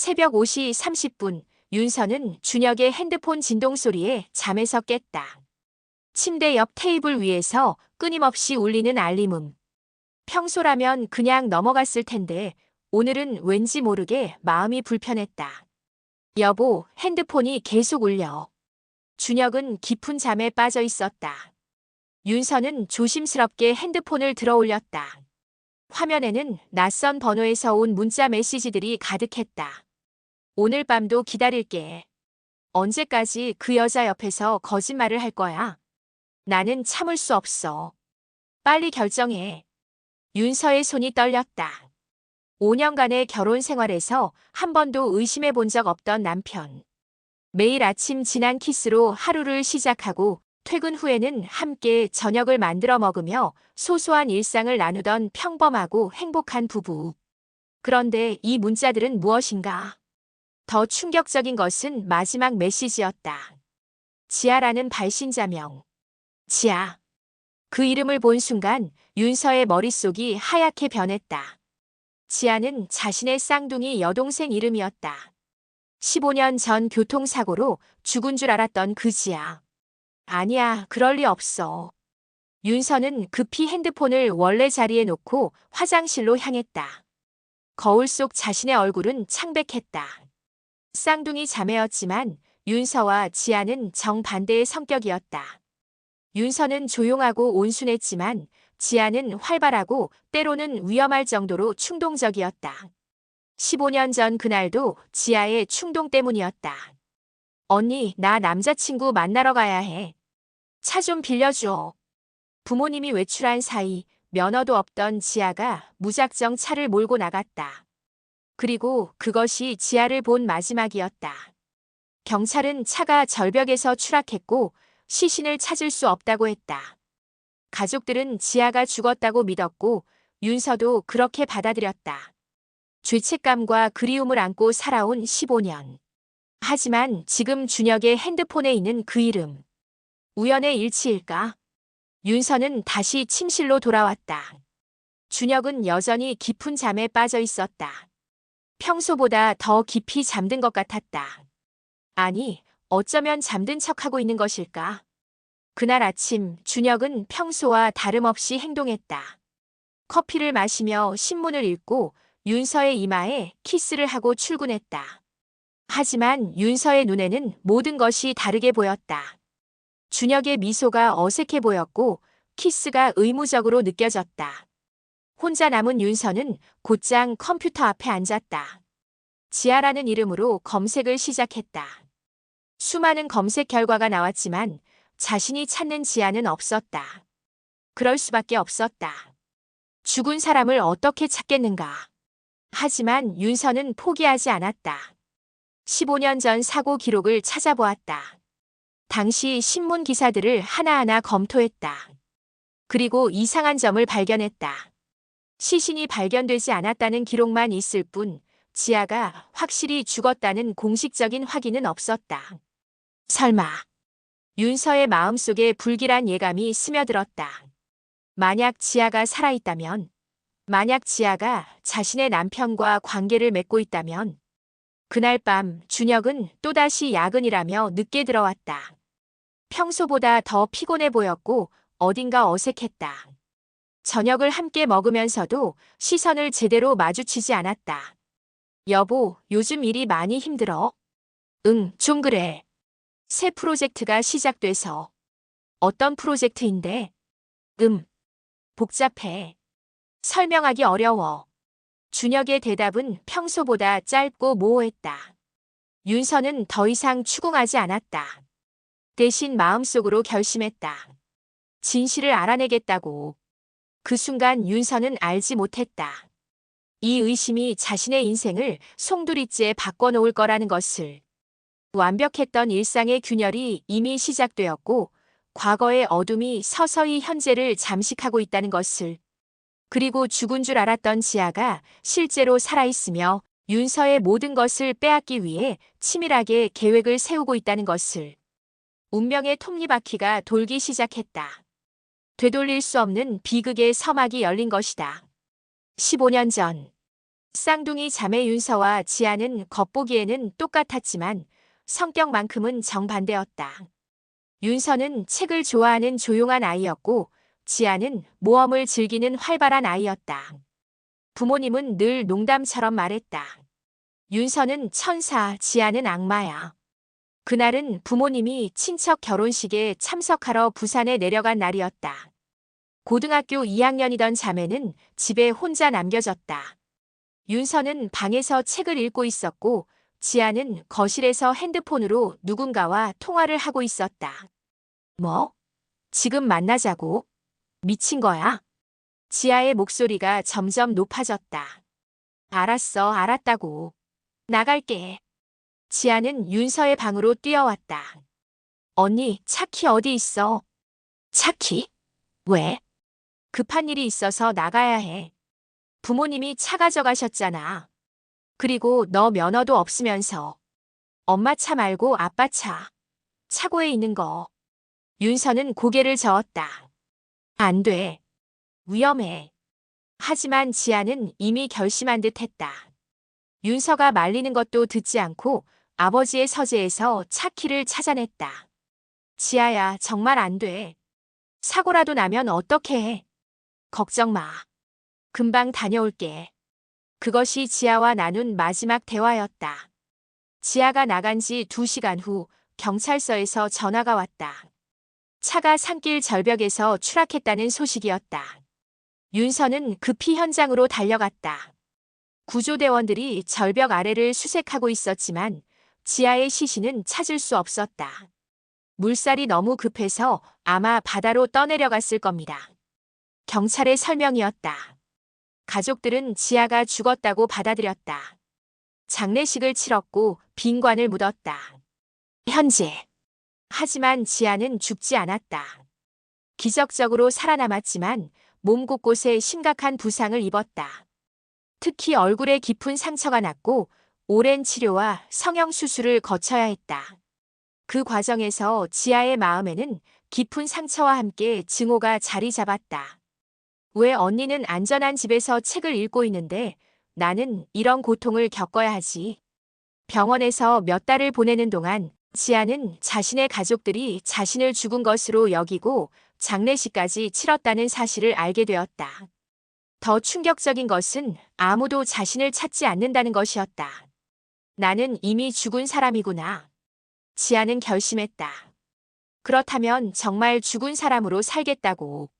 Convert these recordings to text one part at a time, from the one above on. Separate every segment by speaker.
Speaker 1: 새벽 5시 30분, 윤서는 준혁의 핸드폰 진동 소리에 잠에서 깼다. 침대 옆 테이블 위에서 끊임없이 울리는 알림음. 평소라면 그냥 넘어갔을 텐데 오늘은 왠지 모르게 마음이 불편했다. 여보, 핸드폰이 계속 울려. 준혁은 깊은 잠에 빠져 있었다. 윤서는 조심스럽게 핸드폰을 들어 올렸다. 화면에는 낯선 번호에서 온 문자 메시지들이 가득했다. 오늘 밤도 기다릴게. 언제까지 그 여자 옆에서 거짓말을 할 거야? 나는 참을 수 없어. 빨리 결정해. 윤서의 손이 떨렸다. 5년간의 결혼 생활에서 한 번도 의심해 본 적 없던 남편. 매일 아침 진한 키스로 하루를 시작하고 퇴근 후에는 함께 저녁을 만들어 먹으며 소소한 일상을 나누던 평범하고 행복한 부부. 그런데 이 문자들은 무엇인가? 더 충격적인 것은 마지막 메시지였다. 지아라는 발신자명. 지아. 그 이름을 본 순간 윤서의 머릿속이 하얗게 변했다. 지아는 자신의 쌍둥이 여동생 이름이었다. 15년 전 교통사고로 죽은 줄 알았던 그 지아. 아니야, 그럴 리 없어. 윤서는 급히 핸드폰을 원래 자리에 놓고 화장실로 향했다. 거울 속 자신의 얼굴은 창백했다. 쌍둥이 자매였지만 윤서와 지아는 정반대의 성격이었다. 윤서는 조용하고 온순했지만 지아는 활발하고 때로는 위험할 정도로 충동적이었다. 15년 전 그날도 지아의 충동 때문이었다. 언니, 나 남자친구 만나러 가야 해. 차 좀 빌려줘. 부모님이 외출한 사이 면허도 없던 지아가 무작정 차를 몰고 나갔다. 그리고 그것이 지아를 본 마지막이었다. 경찰은 차가 절벽에서 추락했고 시신을 찾을 수 없다고 했다. 가족들은 지아가 죽었다고 믿었고 윤서도 그렇게 받아들였다. 죄책감과 그리움을 안고 살아온 15년. 하지만 지금 준혁의 핸드폰에 있는 그 이름. 우연의 일치일까? 윤서는 다시 침실로 돌아왔다. 준혁은 여전히 깊은 잠에 빠져 있었다. 평소보다 더 깊이 잠든 것 같았다. 아니, 어쩌면 잠든 척하고 있는 것일까? 그날 아침 준혁은 평소와 다름없이 행동했다. 커피를 마시며 신문을 읽고 윤서의 이마에 키스를 하고 출근했다. 하지만 윤서의 눈에는 모든 것이 다르게 보였다. 준혁의 미소가 어색해 보였고 키스가 의무적으로 느껴졌다. 혼자 남은 윤서는 곧장 컴퓨터 앞에 앉았다. 지아라는 이름으로 검색을 시작했다. 수많은 검색 결과가 나왔지만 자신이 찾는 지아는 없었다. 그럴 수밖에 없었다. 죽은 사람을 어떻게 찾겠는가. 하지만 윤서는 포기하지 않았다. 15년 전 사고 기록을 찾아보았다. 당시 신문 기사들을 하나하나 검토했다. 그리고 이상한 점을 발견했다. 시신이 발견되지 않았다는 기록만 있을 뿐 지아가 확실히 죽었다는 공식적인 확인은 없었다. 설마. 윤서의 마음속에 불길한 예감이 스며들었다. 만약 지아가 살아있다면, 만약 지아가 자신의 남편과 관계를 맺고 있다면, 그날 밤 준혁은 또다시 야근이라며 늦게 들어왔다. 평소보다 더 피곤해 보였고 어딘가 어색했다. 저녁을 함께 먹으면서도 시선을 제대로 마주치지 않았다. 여보, 요즘 일이 많이 힘들어? 응, 좀 그래. 새 프로젝트가 시작돼서. 어떤 프로젝트인데? 복잡해. 설명하기 어려워. 준혁의 대답은 평소보다 짧고 모호했다. 윤서는 더 이상 추궁하지 않았다. 대신 마음속으로 결심했다. 진실을 알아내겠다고. 그 순간 윤서는 알지 못했다. 이 의심이 자신의 인생을 송두리째 바꿔놓을 거라는 것을. 완벽했던 일상의 균열이 이미 시작되었고 과거의 어둠이 서서히 현재를 잠식하고 있다는 것을. 그리고 죽은 줄 알았던 지아가 실제로 살아있으며 윤서의 모든 것을 빼앗기 위해 치밀하게 계획을 세우고 있다는 것을. 운명의 톱니바퀴가 돌기 시작했다. 되돌릴 수 없는 비극의 서막이 열린 것이다. 15년 전. 쌍둥이 자매 윤서와 지아는 겉보기에는 똑같았지만 성격만큼은 정반대였다. 윤서는 책을 좋아하는 조용한 아이였고 지아는 모험을 즐기는 활발한 아이였다. 부모님은 늘 농담처럼 말했다. 윤서는 천사, 지아는 악마야. 그날은 부모님이 친척 결혼식에 참석하러 부산에 내려간 날이었다. 고등학교 2학년이던 자매는 집에 혼자 남겨졌다. 윤서는 방에서 책을 읽고 있었고 지아는 거실에서 핸드폰으로 누군가와 통화를 하고 있었다. 뭐? 지금 만나자고? 미친 거야? 지아의 목소리가 점점 높아졌다. 알았어, 알았다고. 나갈게. 지아는 윤서의 방으로 뛰어왔다. 언니, 차키 어디 있어? 차키? 왜? 급한 일이 있어서 나가야 해. 부모님이 차 가져가셨잖아. 그리고 너 면허도 없으면서. 엄마 차 말고 아빠 차. 차고에 있는 거. 윤서는 고개를 저었다. 안 돼. 위험해. 하지만 지아는 이미 결심한 듯 했다. 윤서가 말리는 것도 듣지 않고 아버지의 서재에서 차키를 찾아냈다. 지아야, 정말 안 돼. 사고라도 나면 어떡해 해. 걱정 마. 금방 다녀올게. 그것이 지아와 나눈 마지막 대화였다. 지아가 나간 지 2시간 후 경찰서에서 전화가 왔다. 차가 산길 절벽에서 추락했다는 소식이었다. 윤서는 급히 현장으로 달려갔다. 구조대원들이 절벽 아래를 수색하고 있었지만 지아의 시신은 찾을 수 없었다. 물살이 너무 급해서 아마 바다로 떠내려갔을 겁니다. 경찰의 설명이었다. 가족들은 지아가 죽었다고 받아들였다. 장례식을 치렀고 빈관을 묻었다. 현재. 하지만 지아는 죽지 않았다. 기적적으로 살아남았지만 몸 곳곳에 심각한 부상을 입었다. 특히 얼굴에 깊은 상처가 났고 오랜 치료와 성형수술을 거쳐야 했다. 그 과정에서 지아의 마음에는 깊은 상처와 함께 증오가 자리 잡았다. 왜 언니는 안전한 집에서 책을 읽고 있는데 나는 이런 고통을 겪어야 하지? 병원에서 몇 달을 보내는 동안 지아는 자신의 가족들이 자신을 죽은 것으로 여기고 장례식까지 치렀다는 사실을 알게 되었다. 더 충격적인 것은 아무도 자신을 찾지 않는다는 것이었다. 나는 이미 죽은 사람이구나. 지아는 결심했다. 그렇다면 정말 죽은 사람으로 살겠다고.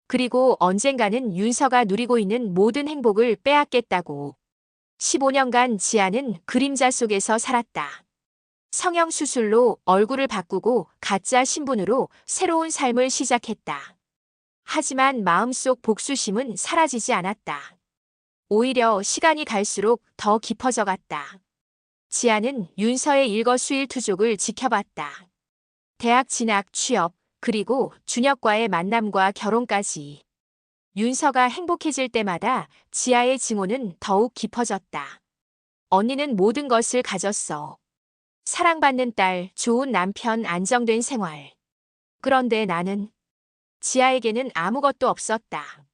Speaker 1: 그리고 언젠가는 윤서가 누리고 있는 모든 행복을 빼앗겠다고. 15년간 지아는 그림자 속에서 살았다. 성형수술로 얼굴을 바꾸고 가짜 신분으로 새로운 삶을 시작했다. 하지만 마음속 복수심은 사라지지 않았다. 오히려 시간이 갈수록 더 깊어져 갔다. 지아는 윤서의 일거수일투족을 지켜봤다. 대학 진학, 취업, 그리고 준혁과의 만남과 결혼까지. 윤서가 행복해질 때마다 지아의 증오는 더욱 깊어졌다. 언니는 모든 것을 가졌어. 사랑받는 딸, 좋은 남편, 안정된 생활. 그런데 나는 지아에게는 아무것도 없었다.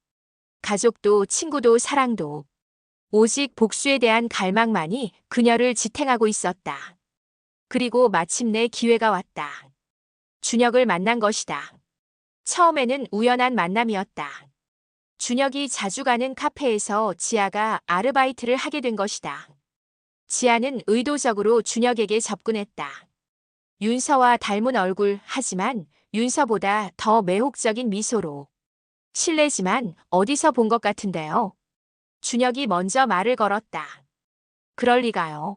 Speaker 1: 가족도 친구도 사랑도. 오직 복수에 대한 갈망만이 그녀를 지탱하고 있었다. 그리고 마침내 기회가 왔다. 준혁을 만난 것이다. 처음에는 우연한 만남이었다. 준혁이 자주 가는 카페에서 지아가 아르바이트를 하게 된 것이다. 지아는 의도적으로 준혁에게 접근했다. 윤서와 닮은 얼굴, 하지만 윤서보다 더 매혹적인 미소로. 실례지만 어디서 본 것 같은데요. 준혁이 먼저 말을 걸었다. 그럴 리가요.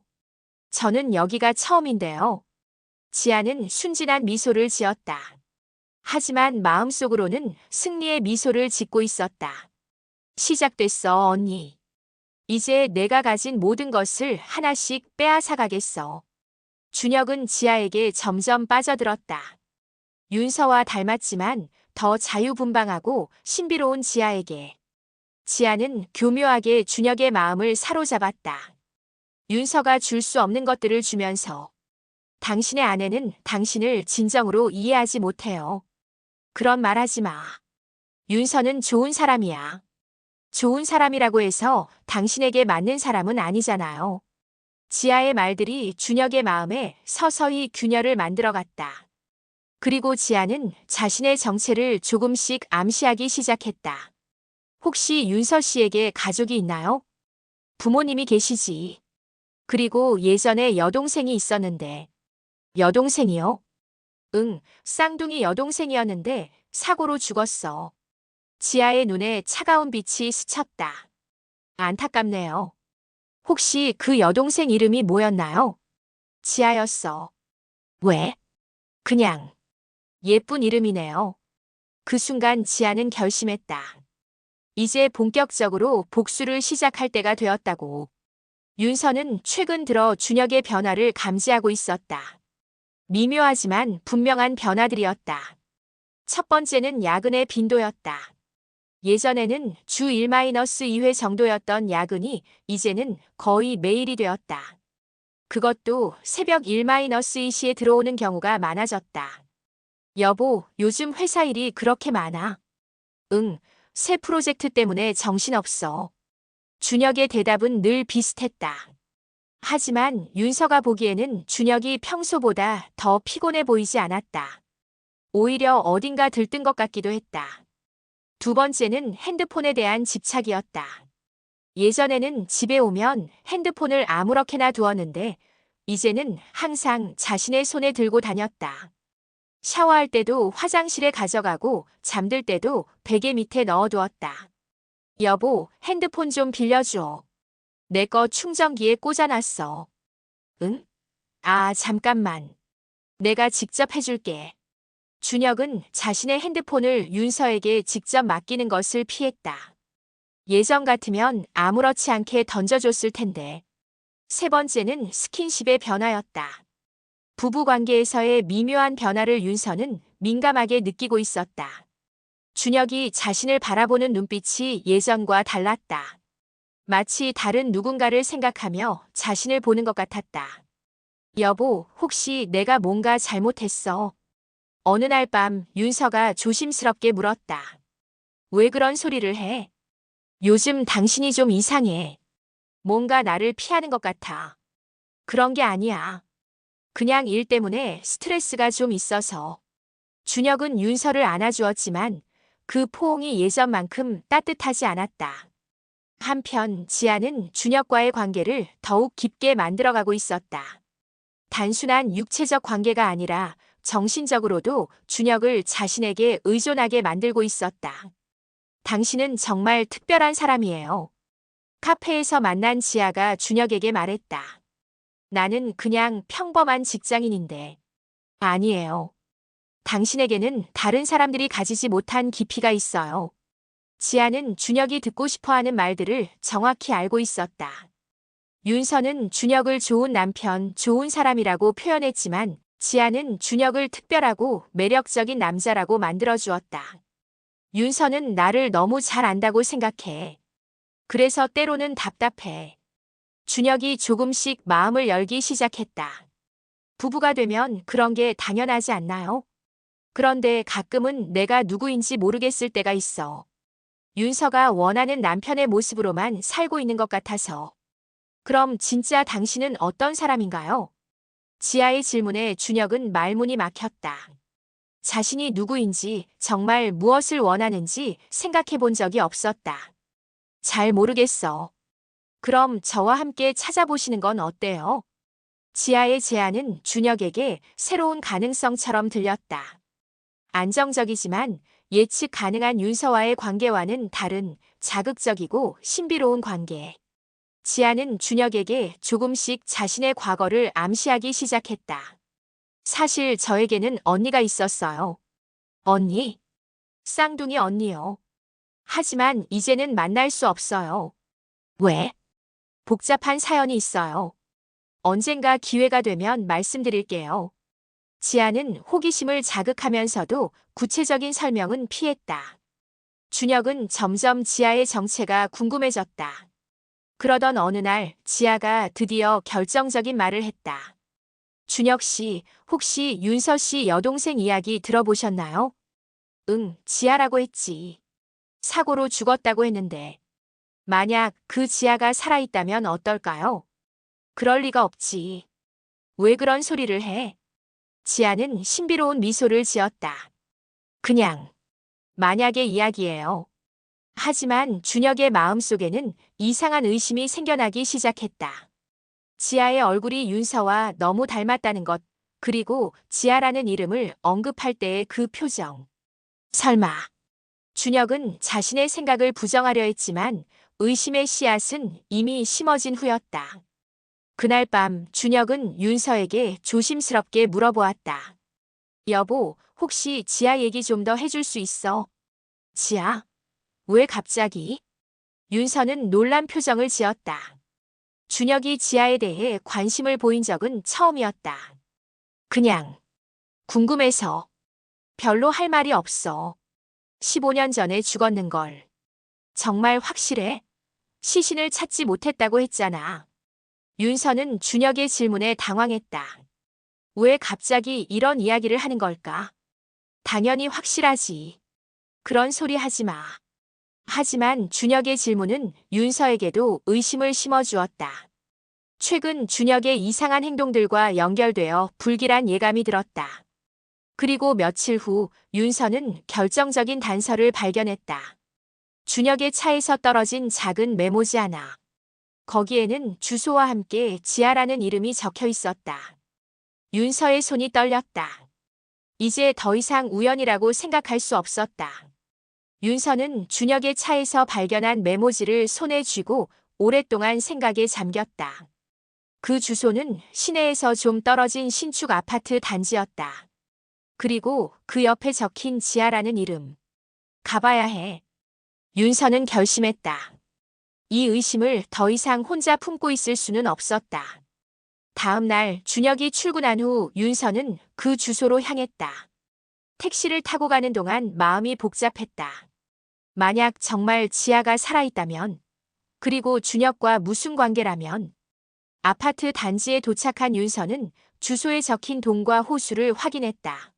Speaker 1: 저는 여기가 처음인데요. 지아는 순진한 미소를 지었다. 하지만 마음속으로는 승리의 미소를 짓고 있었다. 시작됐어, 언니. 이제 내가 가진 모든 것을 하나씩 빼앗아 가겠어. 준혁은 지아에게 점점 빠져들었다. 윤서와 닮았지만 더 자유분방하고 신비로운 지아에게. 지아는 교묘하게 준혁의 마음을 사로잡았다. 윤서가 줄 수 없는 것들을 주면서 당신의 아내는 당신을 진정으로 이해하지 못해요. 그런 말 하지 마. 윤서는 좋은 사람이야. 좋은 사람이라고 해서 당신에게 맞는 사람은 아니잖아요. 지아의 말들이 준혁의 마음에 서서히 균열을 만들어갔다. 그리고 지아는 자신의 정체를 조금씩 암시하기 시작했다. 혹시 윤서 씨에게 가족이 있나요? 부모님이 계시지. 그리고 예전에 여동생이 있었는데. 여동생이요? 응, 쌍둥이 여동생이었는데 사고로 죽었어. 지아의 눈에 차가운 빛이 스쳤다. 안타깝네요. 혹시 그 여동생 이름이 뭐였나요? 지아였어. 왜? 그냥. 예쁜 이름이네요. 그 순간 지아는 결심했다. 이제 본격적으로 복수를 시작할 때가 되었다고. 윤서는 최근 들어 준혁의 변화를 감지하고 있었다. 미묘하지만 분명한 변화들이었다. 첫 번째는 야근의 빈도였다. 예전에는 주 1-2회 정도였던 야근이 이제는 거의 매일이 되었다. 그것도 새벽 1-2시에 들어오는 경우가 많아졌다. 여보, 요즘 회사 일이 그렇게 많아? 응, 새 프로젝트 때문에 정신없어. 준혁의 대답은 늘 비슷했다. 하지만 윤서가 보기에는 준혁이 평소보다 더 피곤해 보이지 않았다. 오히려 어딘가 들뜬 것 같기도 했다. 두 번째는 핸드폰에 대한 집착이었다. 예전에는 집에 오면 핸드폰을 아무렇게나 두었는데 이제는 항상 자신의 손에 들고 다녔다. 샤워할 때도 화장실에 가져가고 잠들 때도 베개 밑에 넣어두었다. 여보, 핸드폰 좀 빌려줘. 내 거 충전기에 꽂아놨어. 응? 아, 잠깐만. 내가 직접 해줄게. 준혁은 자신의 핸드폰을 윤서에게 직접 맡기는 것을 피했다. 예전 같으면 아무렇지 않게 던져줬을 텐데. 세 번째는 스킨십의 변화였다. 부부 관계에서의 미묘한 변화를 윤서는 민감하게 느끼고 있었다. 준혁이 자신을 바라보는 눈빛이 예전과 달랐다. 마치 다른 누군가를 생각하며 자신을 보는 것 같았다. 여보, 혹시 내가 뭔가 잘못했어? 어느 날 밤 윤서가 조심스럽게 물었다. 왜 그런 소리를 해? 요즘 당신이 좀 이상해. 뭔가 나를 피하는 것 같아. 그런 게 아니야. 그냥 일 때문에 스트레스가 좀 있어서. 준혁은 윤서를 안아주었지만 그 포옹이 예전만큼 따뜻하지 않았다. 한편 지아는 준혁과의 관계를 더욱 깊게 만들어가고 있었다. 단순한 육체적 관계가 아니라 정신적으로도 준혁을 자신에게 의존하게 만들고 있었다. 당신은 정말 특별한 사람이에요. 카페에서 만난 지아가 준혁에게 말했다. 나는 그냥 평범한 직장인인데. 아니에요. 당신에게는 다른 사람들이 가지지 못한 깊이가 있어요. 지아는 준혁이 듣고 싶어하는 말들을 정확히 알고 있었다. 윤서는 준혁을 좋은 남편, 좋은 사람이라고 표현했지만 지아는 준혁을 특별하고 매력적인 남자라고 만들어주었다. 윤서는 나를 너무 잘 안다고 생각해. 그래서 때로는 답답해. 준혁이 조금씩 마음을 열기 시작했다. 부부가 되면 그런 게 당연하지 않나요? 그런데 가끔은 내가 누구인지 모르겠을 때가 있어. 윤서가 원하는 남편의 모습으로만 살고 있는 것 같아서. 그럼 진짜 당신은 어떤 사람인가요? 지아의 질문에 준혁은 말문이 막혔다. 자신이 누구인지, 정말 무엇을 원하는지 생각해 본 적이 없었다. 잘 모르겠어. 그럼 저와 함께 찾아보시는 건 어때요? 지아의 제안은 준혁에게 새로운 가능성처럼 들렸다. 안정적이지만 예측 가능한 윤서와의 관계와는 다른 자극적이고 신비로운 관계. 지아는 준혁에게 조금씩 자신의 과거를 암시하기 시작했다. 사실 저에게는 언니가 있었어요. 언니? 쌍둥이 언니요. 하지만 이제는 만날 수 없어요. 왜? 복잡한 사연이 있어요. 언젠가 기회가 되면 말씀드릴게요. 지아는 호기심을 자극하면서도 구체적인 설명은 피했다. 준혁은 점점 지아의 정체가 궁금해졌다. 그러던 어느 날 지아가 드디어 결정적인 말을 했다. 준혁 씨, 혹시 윤서 씨 여동생 이야기 들어보셨나요? 응, 지아라고 했지. 사고로 죽었다고 했는데. 만약 그 지아가 살아있다면 어떨까요? 그럴 리가 없지. 왜 그런 소리를 해? 지아는 신비로운 미소를 지었다. 그냥 만약의 이야기예요. 하지만 준혁의 마음속에는 이상한 의심이 생겨나기 시작했다. 지아의 얼굴이 윤서와 너무 닮았다는 것, 그리고 지아라는 이름을 언급할 때의 그 표정. 설마 준혁은 자신의 생각을 부정하려 했지만 의심의 씨앗은 이미 심어진 후였다. 그날 밤 준혁은 윤서에게 조심스럽게 물어보았다. 여보, 혹시 지아 얘기 좀 더 해줄 수 있어? 지아? 왜 갑자기? 윤서는 놀란 표정을 지었다. 준혁이 지아에 대해 관심을 보인 적은 처음이었다. 그냥 궁금해서. 별로 할 말이 없어. 15년 전에 죽었는걸. 정말 확실해? 시신을 찾지 못했다고 했잖아. 윤서는 준혁의 질문에 당황했다. 왜 갑자기 이런 이야기를 하는 걸까? 당연히 확실하지. 그런 소리 하지 마. 하지만 준혁의 질문은 윤서에게도 의심을 심어주었다. 최근 준혁의 이상한 행동들과 연결되어 불길한 예감이 들었다. 그리고 며칠 후 윤서는 결정적인 단서를 발견했다. 준혁의 차에서 떨어진 작은 메모지 하나. 거기에는 주소와 함께 지아라는 이름이 적혀 있었다. 윤서의 손이 떨렸다. 이제 더 이상 우연이라고 생각할 수 없었다. 윤서는 준혁의 차에서 발견한 메모지를 손에 쥐고 오랫동안 생각에 잠겼다. 그 주소는 시내에서 좀 떨어진 신축 아파트 단지였다. 그리고 그 옆에 적힌 지아라는 이름. 가봐야 해. 윤서는 결심했다. 이 의심을 더 이상 혼자 품고 있을 수는 없었다. 다음 날 준혁이 출근한 후 윤서는 그 주소로 향했다. 택시를 타고 가는 동안 마음이 복잡했다. 만약 정말 지아가 살아있다면, 그리고 준혁과 무슨 관계라면. 아파트 단지에 도착한 윤서는 주소에 적힌 동과 호수를 확인했다.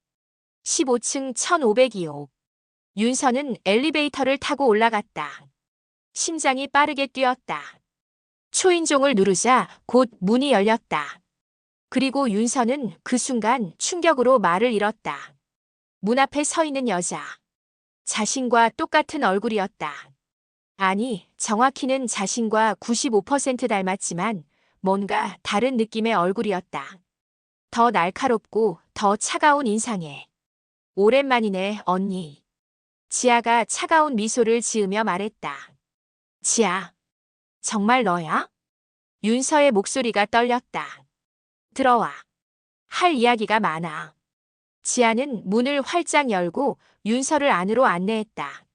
Speaker 1: 15층 1502호. 윤서는 엘리베이터를 타고 올라갔다. 심장이 빠르게 뛰었다. 초인종을 누르자 곧 문이 열렸다. 그리고 윤서는 그 순간 충격으로 말을 잃었다. 문 앞에 서 있는 여자. 자신과 똑같은 얼굴이었다. 아니, 정확히는 자신과 95% 닮았지만 뭔가 다른 느낌의 얼굴이었다. 더 날카롭고 더 차가운 인상에. 오랜만이네, 언니. 지아가 차가운 미소를 지으며 말했다. 지아, 정말 너야? 윤서의 목소리가 떨렸다. 들어와. 할 이야기가 많아. 지아는 문을 활짝 열고 윤서를 안으로 안내했다.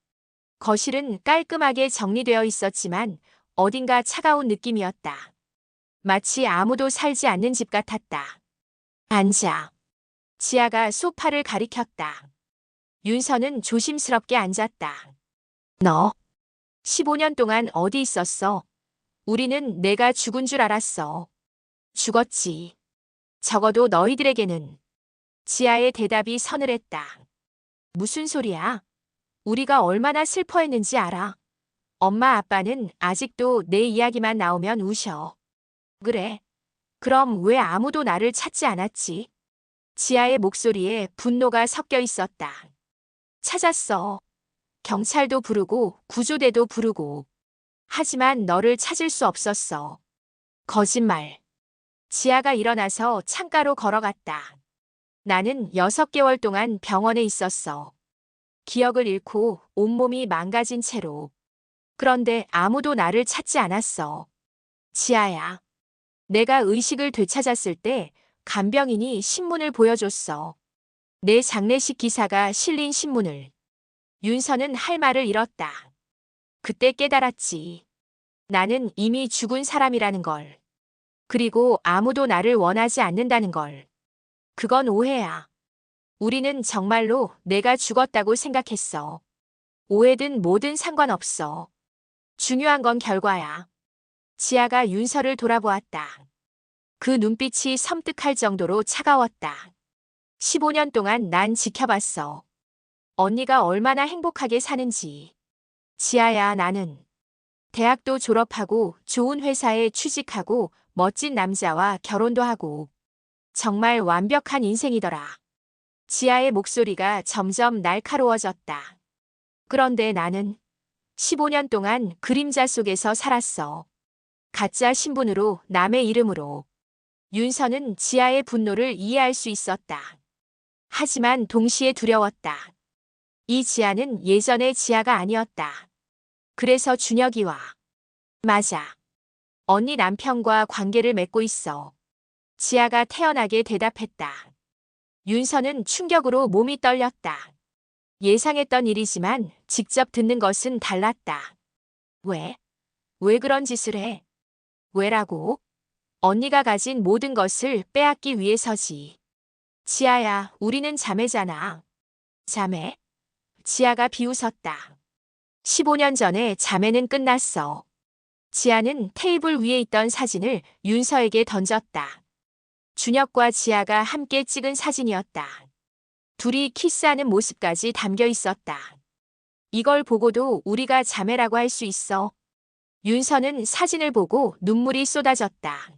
Speaker 1: 거실은 깔끔하게 정리되어 있었지만 어딘가 차가운 느낌이었다. 마치 아무도 살지 않는 집 같았다. 앉아. 지아가 소파를 가리켰다. 윤서는 조심스럽게 앉았다. 너 15년 동안 어디 있었어? 우리는 내가 죽은 줄 알았어. 죽었지. 적어도 너희들에게는. 지아의 대답이 서늘했다. 무슨 소리야? 우리가 얼마나 슬퍼했는지 알아. 엄마 아빠는 아직도 내 이야기만 나오면 우셔. 그래. 그럼 왜 아무도 나를 찾지 않았지? 지아의 목소리에 분노가 섞여 있었다. 찾았어. 경찰도 부르고 구조대도 부르고. 하지만 너를 찾을 수 없었어. 거짓말. 지아가 일어나서 창가로 걸어갔다. 나는 6개월 동안 병원에 있었어. 기억을 잃고 온몸이 망가진 채로. 그런데 아무도 나를 찾지 않았어. 지아야. 내가 의식을 되찾았을 때 간병인이 신문을 보여줬어. 내 장례식 기사가 실린 신문을. 윤서는 할 말을 잃었다. 그때 깨달았지. 나는 이미 죽은 사람이라는 걸. 그리고 아무도 나를 원하지 않는다는 걸. 그건 오해야. 우리는 정말로 내가 죽었다고 생각했어. 오해든 뭐든 상관없어. 중요한 건 결과야. 지아가 윤서를 돌아보았다. 그 눈빛이 섬뜩할 정도로 차가웠다. 15년 동안 난 지켜봤어. 언니가 얼마나 행복하게 사는지. 지아야, 나는 대학도 졸업하고 좋은 회사에 취직하고 멋진 남자와 결혼도 하고 정말 완벽한 인생이더라. 지아의 목소리가 점점 날카로워졌다. 그런데 나는 15년 동안 그림자 속에서 살았어. 가짜 신분으로 남의 이름으로. 윤서는 지아의 분노를 이해할 수 있었다. 하지만 동시에 두려웠다. 이 지아는 예전의 지아가 아니었다. 그래서 준혁이와 맞아. 언니 남편과 관계를 맺고 있어. 지아가 태연하게 대답했다. 윤서는 충격으로 몸이 떨렸다. 예상했던 일이지만 직접 듣는 것은 달랐다. 왜? 왜 그런 짓을 해? 왜라고? 언니가 가진 모든 것을 빼앗기 위해서지. 지아야, 우리는 자매잖아. 자매? 지아가 비웃었다. 15년 전에 자매는 끝났어. 지아는 테이블 위에 있던 사진을 윤서에게 던졌다. 준혁과 지아가 함께 찍은 사진이었다. 둘이 키스하는 모습까지 담겨 있었다. 이걸 보고도 우리가 자매라고 할 수 있어. 윤서는 사진을 보고 눈물이 쏟아졌다.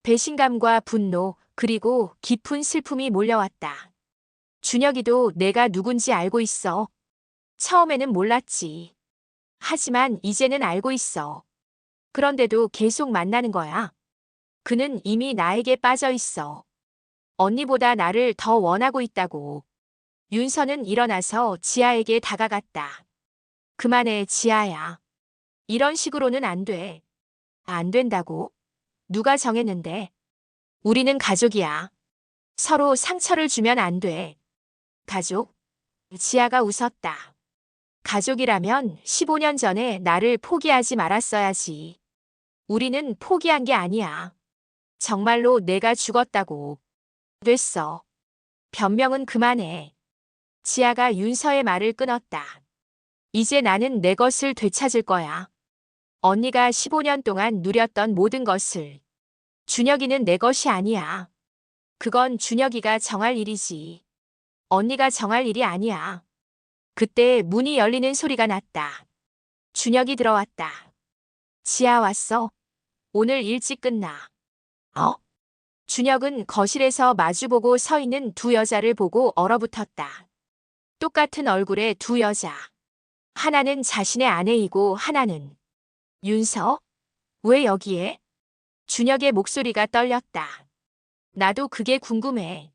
Speaker 1: 배신감과 분노, 그리고 깊은 슬픔이 몰려왔다. 준혁이도 내가 누군지 알고 있어. 처음에는 몰랐지. 하지만 이제는 알고 있어. 그런데도 계속 만나는 거야. 그는 이미 나에게 빠져 있어. 언니보다 나를 더 원하고 있다고. 윤서는 일어나서 지아에게 다가갔다. 그만해, 지아야. 이런 식으로는 안 돼. 안 된다고? 누가 정했는데? 우리는 가족이야. 서로 상처를 주면 안 돼. 가족? 지아가 웃었다. 가족이라면 15년 전에 나를 포기하지 말았어야지. 우리는 포기한 게 아니야. 정말로 내가 죽었다고. 됐어. 변명은 그만해. 지아가 윤서의 말을 끊었다. 이제 나는 내 것을 되찾을 거야. 언니가 15년 동안 누렸던 모든 것을. 준혁이는 내 것이 아니야. 그건 준혁이가 정할 일이지. 언니가 정할 일이 아니야. 그때 문이 열리는 소리가 났다. 준혁이 들어왔다. 지아 왔어? 오늘 일찍 끝나. 어? 준혁은 거실에서 마주보고 서 있는 두 여자를 보고 얼어붙었다. 똑같은 얼굴의 두 여자. 하나는 자신의 아내이고 하나는 윤서? 왜 여기에? 준혁의 목소리가 떨렸다. 나도 그게 궁금해.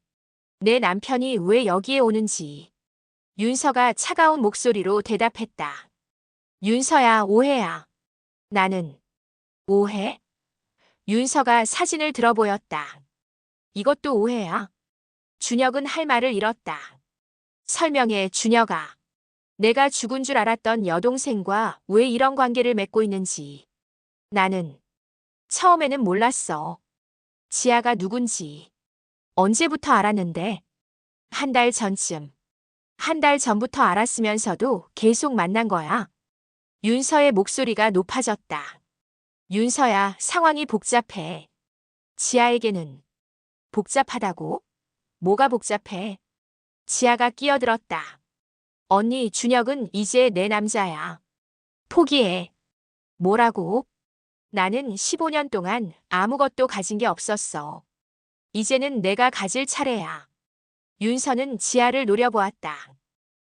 Speaker 1: 내 남편이 왜 여기에 오는지. 윤서가 차가운 목소리로 대답했다. 윤서야, 오해야. 나는 오해? 윤서가 사진을 들어보였다. 이것도 오해야. 준혁은 할 말을 잃었다. 설명해, 준혁아. 내가 죽은 줄 알았던 여동생과 왜 이런 관계를 맺고 있는지. 나는 처음에는 몰랐어. 지아가 누군지. 언제부터 알았는데? 한 달 전쯤. 한 달 전부터 알았으면서도 계속 만난 거야. 윤서의 목소리가 높아졌다. 윤서야, 상황이 복잡해. 지아에게는 복잡하다고? 뭐가 복잡해? 지아가 끼어들었다. 언니, 준혁은 이제 내 남자야. 포기해. 뭐라고? 나는 15년 동안 아무것도 가진 게 없었어. 이제는 내가 가질 차례야. 윤서는 지아를 노려보았다.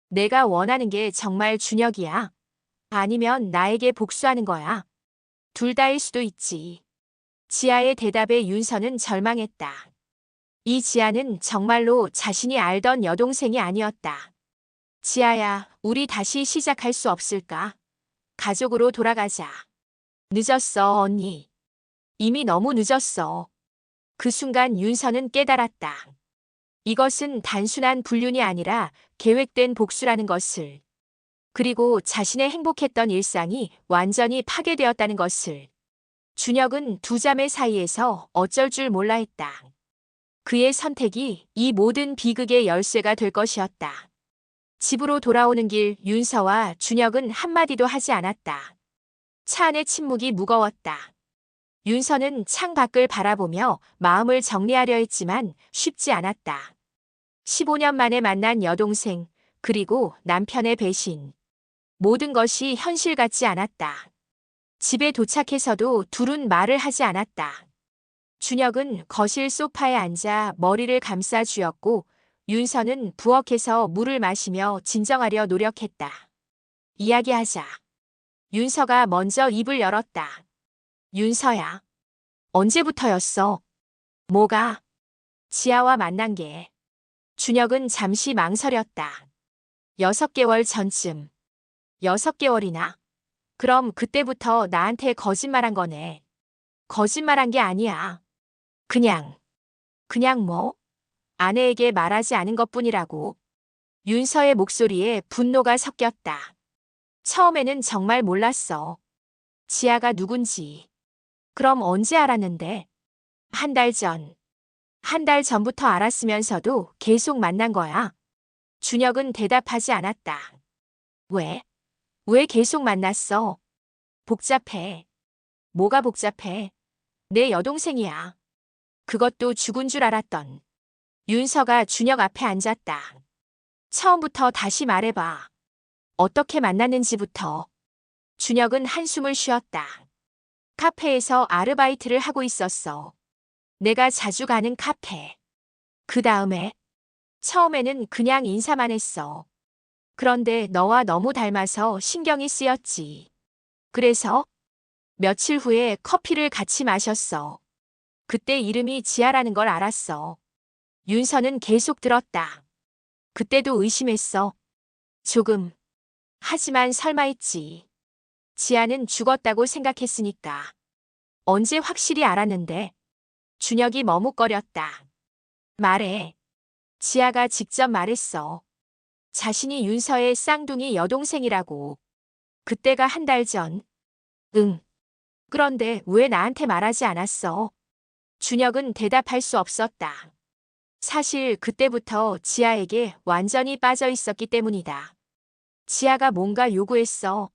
Speaker 1: 내가 원하는 게 정말 준혁이야? 아니면 나에게 복수하는 거야? 둘 다일 수도 있지. 지아의 대답에 윤서는 절망했다. 이 지아는 정말로 자신이 알던 여동생이 아니었다. 지아야, 우리 다시 시작할 수 없을까? 가족으로 돌아가자. 늦었어, 언니. 이미 너무 늦었어. 그 순간 윤서는 깨달았다. 이것은 단순한 불륜이 아니라 계획된 복수라는 것을. 그리고 자신의 행복했던 일상이 완전히 파괴되었다는 것을. 준혁은 두 자매 사이에서 어쩔 줄 몰라 했다. 그의 선택이 이 모든 비극의 열쇠가 될 것이었다. 집으로 돌아오는 길 윤서와 준혁은 한마디도 하지 않았다. 차 안의 침묵이 무거웠다. 윤서는 창 밖을 바라보며 마음을 정리하려 했지만 쉽지 않았다. 15년 만에 만난 여동생, 그리고 남편의 배신. 모든 것이 현실 같지 않았다. 집에 도착해서도 둘은 말을 하지 않았다. 준혁은 거실 소파에 앉아 머리를 감싸 쥐었고 윤서는 부엌에서 물을 마시며 진정하려 노력했다. 이야기하자. 윤서가 먼저 입을 열었다. 윤서야. 언제부터였어? 뭐가? 지아와 만난 게. 준혁은 잠시 망설였다. 6개월 전쯤. 6개월이나? 그럼 그때부터 나한테 거짓말한 거네. 거짓말한 게 아니야. 그냥 뭐? 아내에게 말하지 않은 것뿐이라고. 윤서의 목소리에 분노가 섞였다. 처음에는 정말 몰랐어. 지아가 누군지. 그럼 언제 알았는데? 1달 전. 1달 전부터 알았으면서도 계속 만난 거야. 준혁은 대답하지 않았다. 왜? 왜 계속 만났어? 복잡해. 뭐가 복잡해? 내 여동생이야. 그것도 죽은 줄 알았던. 윤서가 준혁 앞에 앉았다. 처음부터 다시 말해봐. 어떻게 만났는지부터. 준혁은 한숨을 쉬었다. 카페에서 아르바이트를 하고 있었어. 내가 자주 가는 카페. 그 다음에 처음에는 그냥 인사만 했어. 그런데 너와 너무 닮아서 신경이 쓰였지. 그래서 며칠 후에 커피를 같이 마셨어. 그때 이름이 지아라는 걸 알았어. 윤서는 계속 들었다. 그때도 의심했어. 조금. 하지만 설마 했지. 지아는 죽었다고 생각했으니까. 언제 확실히 알았는데. 준혁이 머뭇거렸다. 말해. 지아가 직접 말했어. 자신이 윤서의 쌍둥이 여동생이라고. 그때가 1달 전. 응. 그런데 왜 나한테 말하지 않았어? 준혁은 대답할 수 없었다. 사실 그때부터 지아에게 완전히 빠져 있었기 때문이다. 지아가 뭔가 요구했어.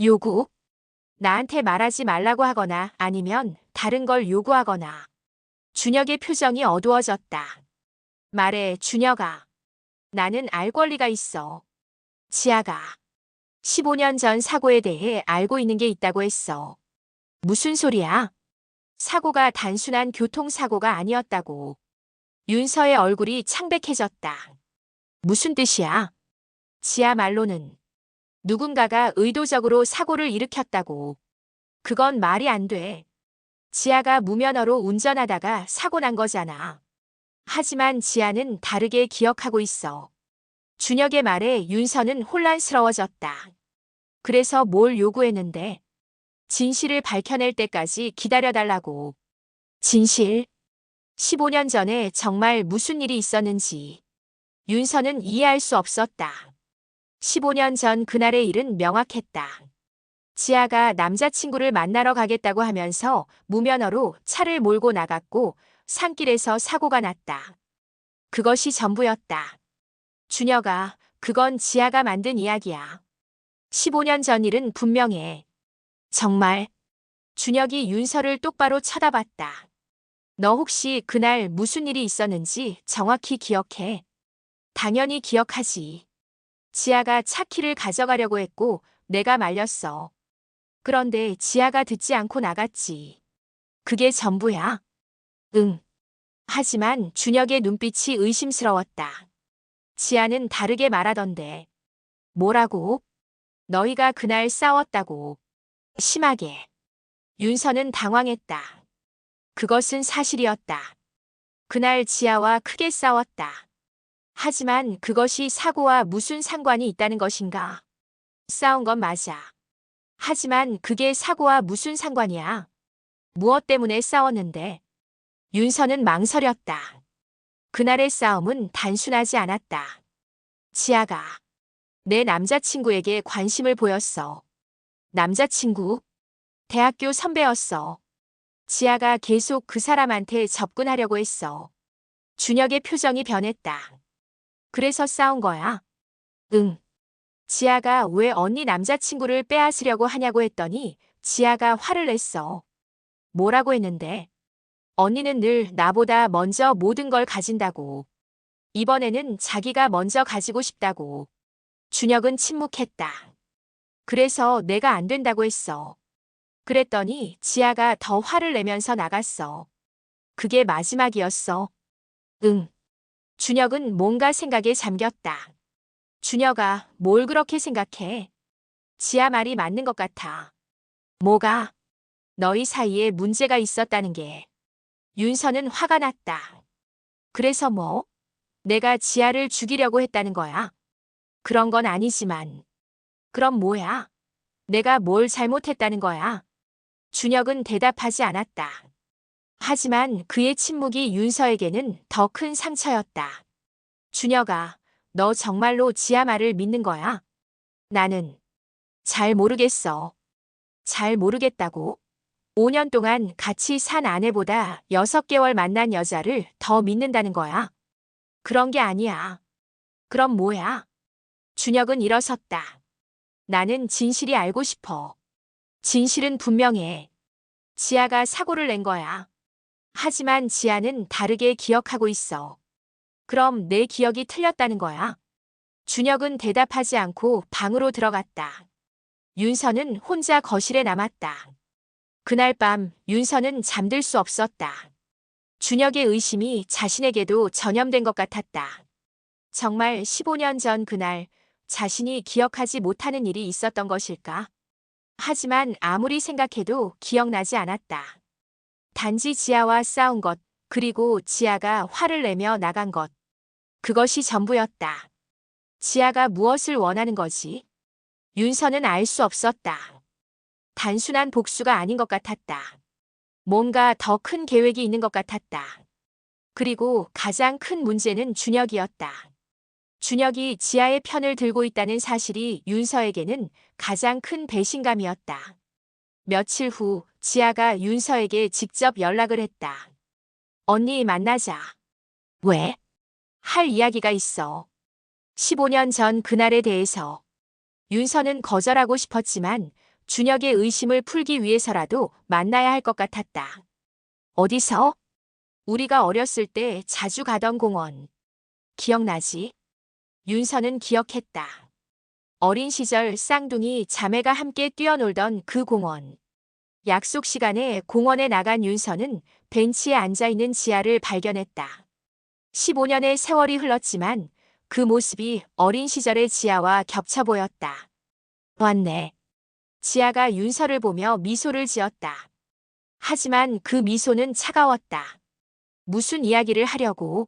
Speaker 1: 요구? 나한테 말하지 말라고 하거나 아니면 다른 걸 요구하거나. 준혁의 표정이 어두워졌다. 말해, 준혁아. 나는 알 권리가 있어. 지아가 15년 전 사고에 대해 알고 있는 게 있다고 했어. 무슨 소리야? 사고가 단순한 교통사고가 아니었다고. 윤서의 얼굴이 창백해졌다. 무슨 뜻이야? 지아 말로는 누군가가 의도적으로 사고를 일으켰다고. 그건 말이 안 돼. 지아가 무면허로 운전하다가 사고 난 거잖아. 하지만 지아는 다르게 기억하고 있어. 준혁의 말에 윤서는 혼란스러워졌다. 그래서 뭘 요구했는데? 진실을 밝혀낼 때까지 기다려달라고. 진실? 15년 전에 정말 무슨 일이 있었는지. 윤서는 이해할 수 없었다. 15년 전 그날의 일은 명확했다. 지아가 남자친구를 만나러 가겠다고 하면서 무면허로 차를 몰고 나갔고 산길에서 사고가 났다. 그것이 전부였다. 준혁아, 그건 지아가 만든 이야기야. 15년 전 일은 분명해. 정말? 준혁이 윤서를 똑바로 쳐다봤다. 너 혹시 그날 무슨 일이 있었는지 정확히 기억해? 당연히 기억하지. 지아가 차 키를 가져가려고 했고 내가 말렸어. 그런데 지아가 듣지 않고 나갔지. 그게 전부야? 응. 하지만 준혁의 눈빛이 의심스러웠다. 지아는 다르게 말하던데. 뭐라고? 너희가 그날 싸웠다고. 심하게. 윤서는 당황했다. 그것은 사실이었다. 그날 지아와 크게 싸웠다. 하지만 그것이 사고와 무슨 상관이 있다는 것인가? 싸운 건 맞아. 하지만 그게 사고와 무슨 상관이야? 무엇 때문에 싸웠는데? 윤서는 망설였다. 그날의 싸움은 단순하지 않았다. 지아가 내 남자친구에게 관심을 보였어. 남자친구? 대학교 선배였어. 지아가 계속 그 사람한테 접근하려고 했어. 준혁의 표정이 변했다. 그래서 싸운 거야? 응. 지아가 왜 언니 남자친구를 빼앗으려고 하냐고 했더니 지아가 화를 냈어. 뭐라고 했는데? 언니는 늘 나보다 먼저 모든 걸 가진다고. 이번에는 자기가 먼저 가지고 싶다고. 준혁은 침묵했다. 그래서 내가 안 된다고 했어. 그랬더니 지아가 더 화를 내면서 나갔어. 그게 마지막이었어. 응. 준혁은 뭔가 생각에 잠겼다. 준혁아, 뭘 그렇게 생각해? 지아 말이 맞는 것 같아. 뭐가? 너희 사이에 문제가 있었다는 게. 윤서는 화가 났다. 그래서 뭐? 내가 지아를 죽이려고 했다는 거야? 그런 건 아니지만. 그럼 뭐야? 내가 뭘 잘못했다는 거야? 준혁은 대답하지 않았다. 하지만 그의 침묵이 윤서에게는 더 큰 상처였다. 준혁아, 너 정말로 지아 말을 믿는 거야? 나는 잘 모르겠어. 잘 모르겠다고? 5년 동안 같이 산 아내보다 6개월 만난 여자를 더 믿는다는 거야? 그런 게 아니야. 그럼 뭐야? 준혁은 일어섰다. 나는 진실이 알고 싶어. 진실은 분명해. 지아가 사고를 낸 거야. 하지만 지아는 다르게 기억하고 있어. 그럼 내 기억이 틀렸다는 거야? 준혁은 대답하지 않고 방으로 들어갔다. 윤서는 혼자 거실에 남았다. 그날 밤 윤서는 잠들 수 없었다. 준혁의 의심이 자신에게도 전염된 것 같았다. 정말 15년 전 그날 자신이 기억하지 못하는 일이 있었던 것일까? 하지만 아무리 생각해도 기억나지 않았다. 단지 지아와 싸운 것, 그리고 지아가 화를 내며 나간 것. 그것이 전부였다. 지아가 무엇을 원하는 거지? 윤서는 알 수 없었다. 단순한 복수가 아닌 것 같았다. 뭔가 더 큰 계획이 있는 것 같았다. 그리고 가장 큰 문제는 준혁이었다. 준혁이 지아의 편을 들고 있다는 사실이 윤서에게는 가장 큰 배신감이었다. 며칠 후 지아가 윤서에게 직접 연락을 했다. 언니 만나자. 왜? 할 이야기가 있어. 15년 전 그날에 대해서. 윤서는 거절하고 싶었지만 준혁의 의심을 풀기 위해서라도 만나야 할 것 같았다. 어디서? 우리가 어렸을 때 자주 가던 공원. 기억나지? 윤서는 기억했다. 어린 시절 쌍둥이 자매가 함께 뛰어놀던 그 공원. 약속 시간에 공원에 나간 윤서는 벤치에 앉아있는 지아를 발견했다. 15년의 세월이 흘렀지만 그 모습이 어린 시절의 지아와 겹쳐 보였다. 왔네. 지아가 윤서를 보며 미소를 지었다. 하지만 그 미소는 차가웠다. 무슨 이야기를 하려고?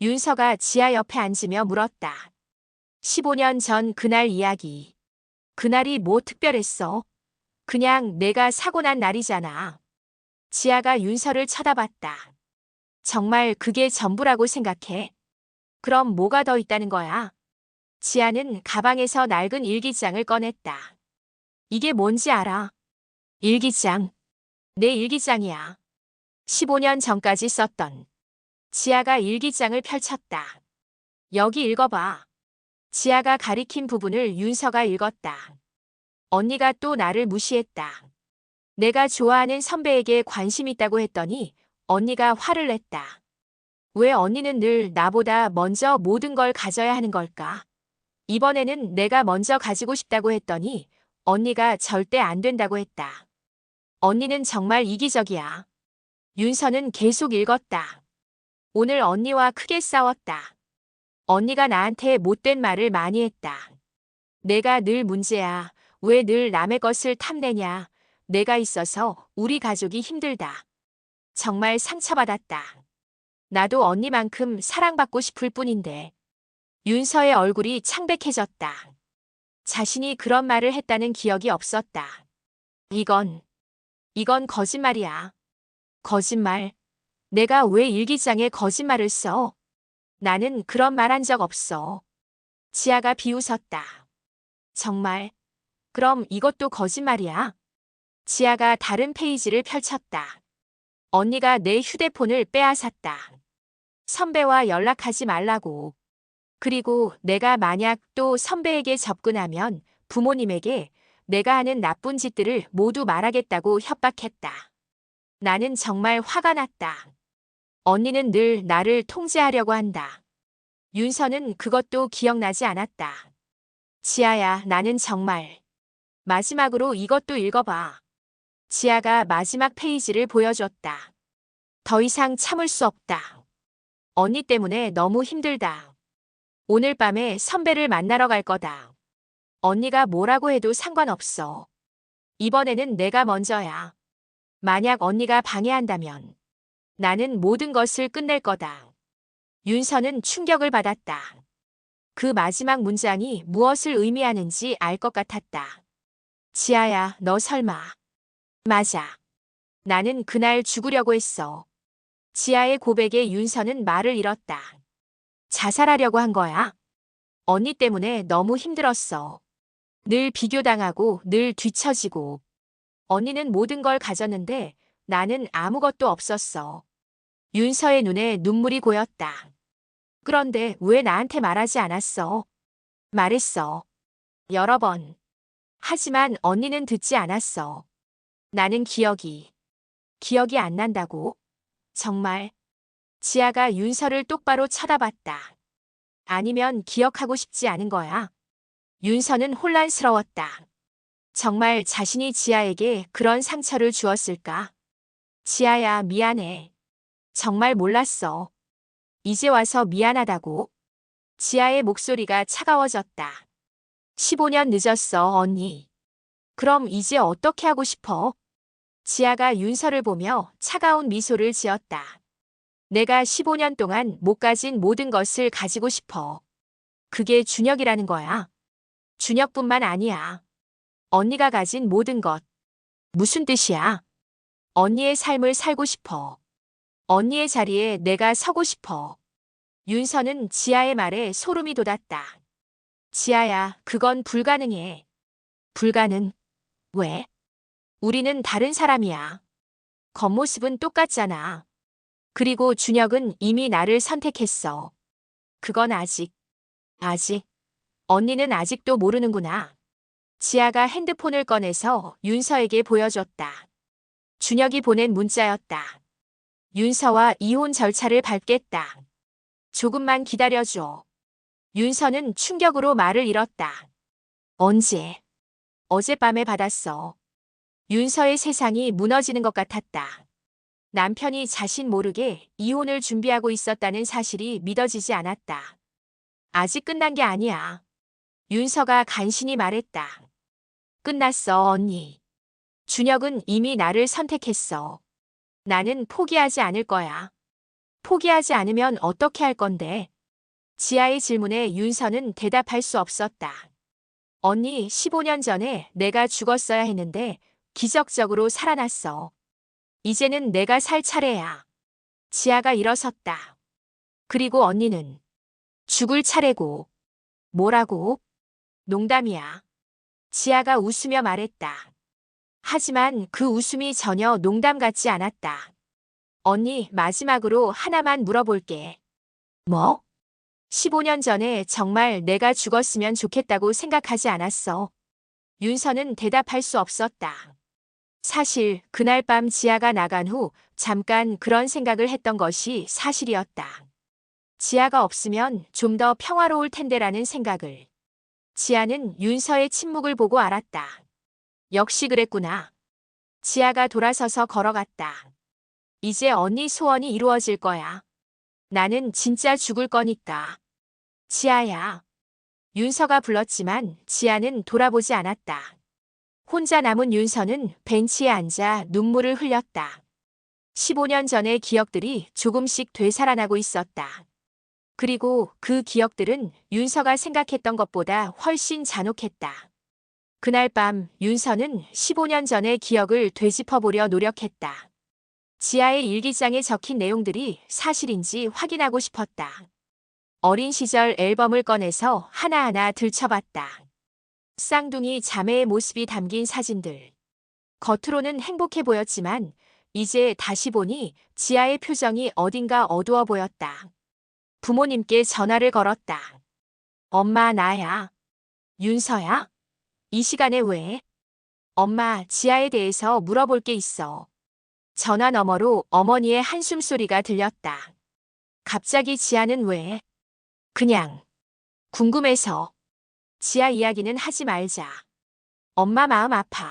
Speaker 1: 윤서가 지아 옆에 앉으며 물었다. 15년 전 그날 이야기. 그날이 뭐 특별했어? 그냥 내가 사고 난 날이잖아. 지아가 윤서를 쳐다봤다. 정말 그게 전부라고 생각해? 그럼 뭐가 더 있다는 거야? 지아는 가방에서 낡은 일기장을 꺼냈다. 이게 뭔지 알아? 일기장. 내 일기장이야. 15년 전까지 썼던. 지아가 일기장을 펼쳤다. 여기 읽어봐. 지아가 가리킨 부분을 윤서가 읽었다. 언니가 또 나를 무시했다. 내가 좋아하는 선배에게 관심 있다고 했더니 언니가 화를 냈다. 왜 언니는 늘 나보다 먼저 모든 걸 가져야 하는 걸까? 이번에는 내가 먼저 가지고 싶다고 했더니 언니가 절대 안 된다고 했다. 언니는 정말 이기적이야. 윤서는 계속 읽었다. 오늘 언니와 크게 싸웠다. 언니가 나한테 못된 말을 많이 했다. 내가 늘 문제야. 왜 늘 남의 것을 탐내냐. 내가 있어서 우리 가족이 힘들다. 정말 상처받았다. 나도 언니만큼 사랑받고 싶을 뿐인데. 윤서의 얼굴이 창백해졌다. 자신이 그런 말을 했다는 기억이 없었다. 이건 거짓말이야. 거짓말. 내가 왜 일기장에 거짓말을 써? 나는 그런 말 한 적 없어. 지아가 비웃었다. 정말? 그럼 이것도 거짓말이야? 지아가 다른 페이지를 펼쳤다. 언니가 내 휴대폰을 빼앗았다. 선배와 연락하지 말라고. 그리고 내가 만약 또 선배에게 접근하면 부모님에게 내가 하는 나쁜 짓들을 모두 말하겠다고 협박했다. 나는 정말 화가 났다. 언니는 늘 나를 통제하려고 한다. 윤서는 그것도 기억나지 않았다. 지아야, 나는 정말. 마지막으로 이것도 읽어봐. 지아가 마지막 페이지를 보여줬다. 더 이상 참을 수 없다. 언니 때문에 너무 힘들다. 오늘 밤에 선배를 만나러 갈 거다. 언니가 뭐라고 해도 상관없어. 이번에는 내가 먼저야. 만약 언니가 방해한다면 나는 모든 것을 끝낼 거다. 윤서는 충격을 받았다. 그 마지막 문장이 무엇을 의미하는지 알 것 같았다. 지아야, 너 설마. 맞아. 나는 그날 죽으려고 했어. 지아의 고백에 윤서는 말을 잃었다. 자살하려고 한 거야? 언니 때문에 너무 힘들었어. 늘 비교당하고 늘 뒤처지고. 언니는 모든 걸 가졌는데 나는 아무것도 없었어. 윤서의 눈에 눈물이 고였다. 그런데 왜 나한테 말하지 않았어? 말했어. 여러 번. 하지만 언니는 듣지 않았어. 나는 기억이 안 난다고? 정말? 지아가 윤서를 똑바로 쳐다봤다. 아니면 기억하고 싶지 않은 거야? 윤서는 혼란스러웠다. 정말 자신이 지아에게 그런 상처를 주었을까? 지아야, 미안해. 정말 몰랐어. 이제 와서 미안하다고. 지아의 목소리가 차가워졌다. 15년 늦었어, 언니. 그럼 이제 어떻게 하고 싶어? 지아가 윤서를 보며 차가운 미소를 지었다. 내가 15년 동안 못 가진 모든 것을 가지고 싶어. 그게 준혁이라는 거야. 준혁뿐만 아니야. 언니가 가진 모든 것. 무슨 뜻이야? 언니의 삶을 살고 싶어. 언니의 자리에 내가 서고 싶어. 윤서는 지아의 말에 소름이 돋았다. 지아야, 그건 불가능해. 불가능? 왜? 우리는 다른 사람이야. 겉모습은 똑같잖아. 그리고 준혁은 이미 나를 선택했어. 그건 아직. 언니는 아직도 모르는구나. 지아가 핸드폰을 꺼내서 윤서에게 보여줬다. 준혁이 보낸 문자였다. 윤서와 이혼 절차를 밟겠다. 조금만 기다려줘. 윤서는 충격으로 말을 잃었다. 언제? 어젯밤에 받았어. 윤서의 세상이 무너지는 것 같았다. 남편이 자신 모르게 이혼을 준비하고 있었다는 사실이 믿어지지 않았다. 아직 끝난 게 아니야. 윤서가 간신히 말했다. 끝났어, 언니. 준혁은 이미 나를 선택했어. 나는 포기하지 않을 거야. 포기하지 않으면 어떻게 할 건데? 지아의 질문에 윤서는 대답할 수 없었다. 언니, 15년 전에 내가 죽었어야 했는데 기적적으로 살아났어. 이제는 내가 살 차례야. 지아가 일어섰다. 그리고 언니는 죽을 차례고. 뭐라고? 농담이야. 지아가 웃으며 말했다. 하지만 그 웃음이 전혀 농담 같지 않았다. 언니, 마지막으로 하나만 물어볼게. 뭐? 15년 전에 정말 내가 죽었으면 좋겠다고 생각하지 않았어. 윤서는 대답할 수 없었다. 사실 그날 밤 지아가 나간 후 잠깐 그런 생각을 했던 것이 사실이었다. 지아가 없으면 좀 더 평화로울 텐데라는 생각을. 지아는 윤서의 침묵을 보고 알았다. 역시 그랬구나. 지아가 돌아서서 걸어갔다. 이제 언니 소원이 이루어질 거야. 나는 진짜 죽을 거니까. 지아야. 윤서가 불렀지만 지아는 돌아보지 않았다. 혼자 남은 윤서는 벤치에 앉아 눈물을 흘렸다. 15년 전의 기억들이 조금씩 되살아나고 있었다. 그리고 그 기억들은 윤서가 생각했던 것보다 훨씬 잔혹했다. 그날 밤 윤서는 15년 전의 기억을 되짚어보려 노력했다. 지아의 일기장에 적힌 내용들이 사실인지 확인하고 싶었다. 어린 시절 앨범을 꺼내서 하나하나 들춰봤다. 쌍둥이 자매의 모습이 담긴 사진들. 겉으로는 행복해 보였지만 이제 다시 보니 지아의 표정이 어딘가 어두워 보였다. 부모님께 전화를 걸었다. 엄마, 나야. 윤서야? 이 시간에 왜? 엄마, 지아에 대해서 물어볼 게 있어. 전화 너머로 어머니의 한숨 소리가 들렸다. 갑자기 지아는 왜? 그냥 궁금해서. 지아 이야기는 하지 말자. 엄마 마음 아파.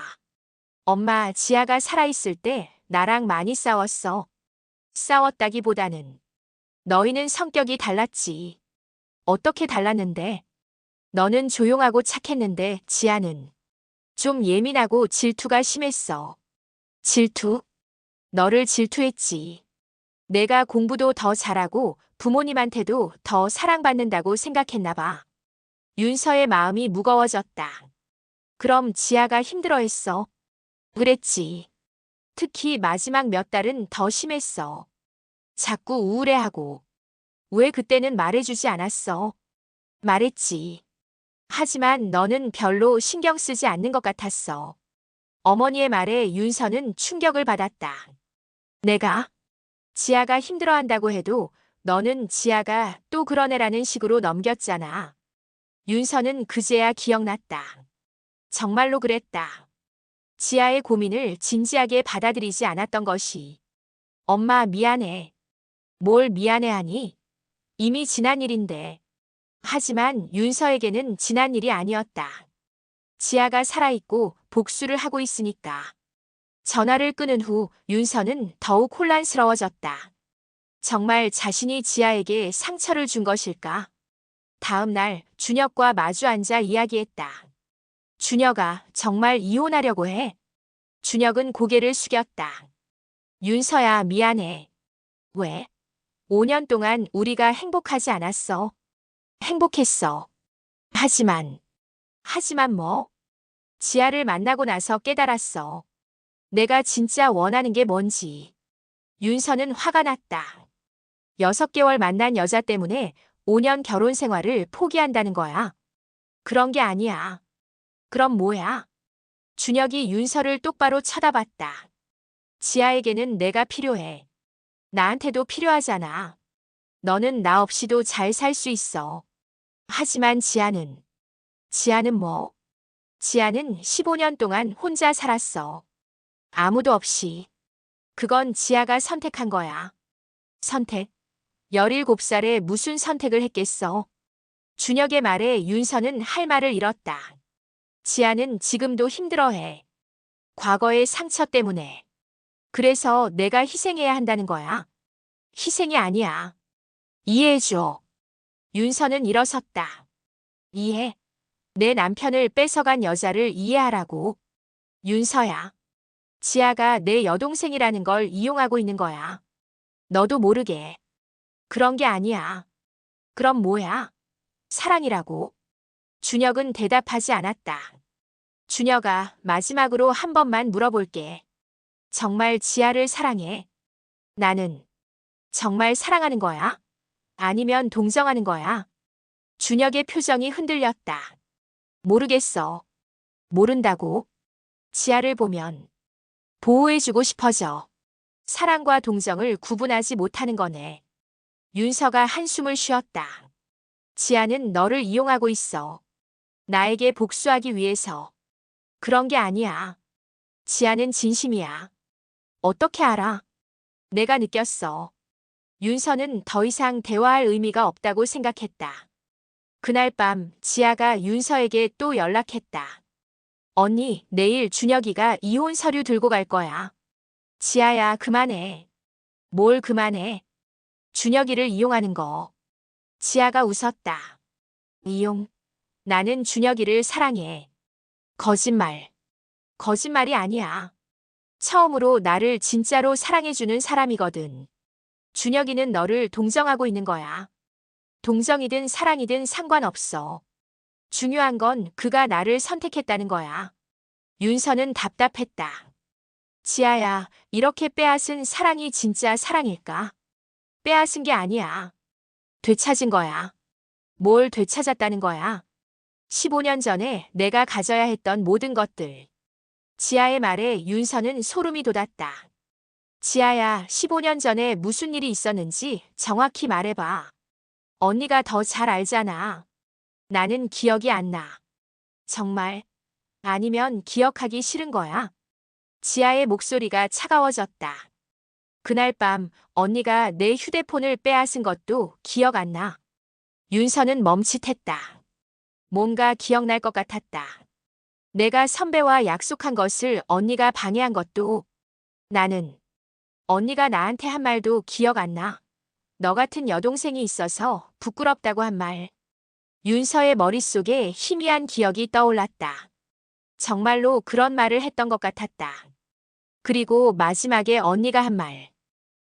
Speaker 1: 엄마, 지아가 살아있을 때 나랑 많이 싸웠어. 싸웠다기보다는 너희는 성격이 달랐지. 어떻게 달랐는데? 너는 조용하고 착했는데 지아는 좀 예민하고 질투가 심했어. 질투? 너를 질투했지. 내가 공부도 더 잘하고 부모님한테도 더 사랑받는다고 생각했나 봐. 윤서의 마음이 무거워졌다. 그럼 지아가 힘들어했어. 그랬지. 특히 마지막 몇 달은 더 심했어. 자꾸 우울해하고. 왜 그때는 말해주지 않았어? 말했지. 하지만 너는 별로 신경 쓰지 않는 것 같았어. 어머니의 말에 윤서는 충격을 받았다. 내가 지아가 힘들어한다고 해도 너는 지아가 또 그런 애라는 식으로 넘겼잖아. 윤서는 그제야 기억났다. 정말로 그랬다. 지아의 고민을 진지하게 받아들이지 않았던 것이. 엄마 미안해. 뭘 미안해하니? 이미 지난 일인데. 하지만 윤서에게는 지난 일이 아니었다. 지아가 살아있고 복수를 하고 있으니까. 전화를 끊은 후 윤서는 더욱 혼란스러워졌다. 정말 자신이 지아에게 상처를 준 것일까? 다음 날 준혁과 마주 앉아 이야기했다. 준혁아, 정말 이혼하려고 해? 준혁은 고개를 숙였다. 윤서야, 미안해. 왜? 5년 동안 우리가 행복하지 않았어. 행복했어. 하지만 뭐? 지아를 만나고 나서 깨달았어. 내가 진짜 원하는 게 뭔지. 윤서는 화가 났다. 6개월 만난 여자 때문에 5년 결혼 생활을 포기한다는 거야. 그런 게 아니야. 그럼 뭐야? 준혁이 윤서를 똑바로 쳐다봤다. 지아에게는 내가 필요해. 나한테도 필요하잖아. 너는 나 없이도 잘 살 수 있어. 하지만 지아는 뭐? 지아는 15년 동안 혼자 살았어. 아무도 없이. 그건 지아가 선택한 거야. 선택? 17살에 무슨 선택을 했겠어? 준혁의 말에 윤서는 할 말을 잃었다. 지아는 지금도 힘들어해. 과거의 상처 때문에. 그래서 내가 희생해야 한다는 거야. 희생이 아니야. 이해해줘. 윤서는 일어섰다. 이해. 내 남편을 뺏어간 여자를 이해하라고. 윤서야. 지아가 내 여동생이라는 걸 이용하고 있는 거야. 너도 모르게. 그런 게 아니야. 그럼 뭐야? 사랑이라고. 준혁은 대답하지 않았다. 준혁아, 마지막으로 한 번만 물어볼게. 정말 지아를 사랑해? 나는 정말 사랑하는 거야? 아니면 동정하는 거야? 준혁의 표정이 흔들렸다. 모르겠어. 모른다고? 지아를 보면 보호해주고 싶어져. 사랑과 동정을 구분하지 못하는 거네. 윤서가 한숨을 쉬었다. 지아는 너를 이용하고 있어. 나에게 복수하기 위해서. 그런 게 아니야. 지아는 진심이야. 어떻게 알아? 내가 느꼈어. 윤서는 더 이상 대화할 의미가 없다고 생각했다. 그날 밤 지아가 윤서에게 또 연락했다. 언니, 내일 준혁이가 이혼 서류 들고 갈 거야. 지아야, 그만해. 뭘 그만해? 준혁이를 이용하는 거. 지아가 웃었다. 이용? 나는 준혁이를 사랑해. 거짓말. 거짓말이 아니야. 처음으로 나를 진짜로 사랑해주는 사람이거든. 준혁이는 너를 동정하고 있는 거야. 동정이든 사랑이든 상관없어. 중요한 건 그가 나를 선택했다는 거야. 윤서는 답답했다. 지아야, 이렇게 빼앗은 사랑이 진짜 사랑일까? 빼앗은 게 아니야. 되찾은 거야. 뭘 되찾았다는 거야? 15년 전에 내가 가져야 했던 모든 것들. 지아의 말에 윤서는 소름이 돋았다. 지아야, 15년 전에 무슨 일이 있었는지 정확히 말해봐. 언니가 더 잘 알잖아. 나는 기억이 안 나. 정말? 아니면 기억하기 싫은 거야? 지아의 목소리가 차가워졌다. 그날 밤 언니가 내 휴대폰을 빼앗은 것도 기억 안 나. 윤서는 멈칫했다. 뭔가 기억날 것 같았다. 내가 선배와 약속한 것을 언니가 방해한 것도 나는 언니가 나한테 한 말도 기억 안 나. 너 같은 여동생이 있어서 부끄럽다고 한 말. 윤서의 머릿속에 희미한 기억이 떠올랐다. 정말로 그런 말을 했던 것 같았다. 그리고 마지막에 언니가 한 말.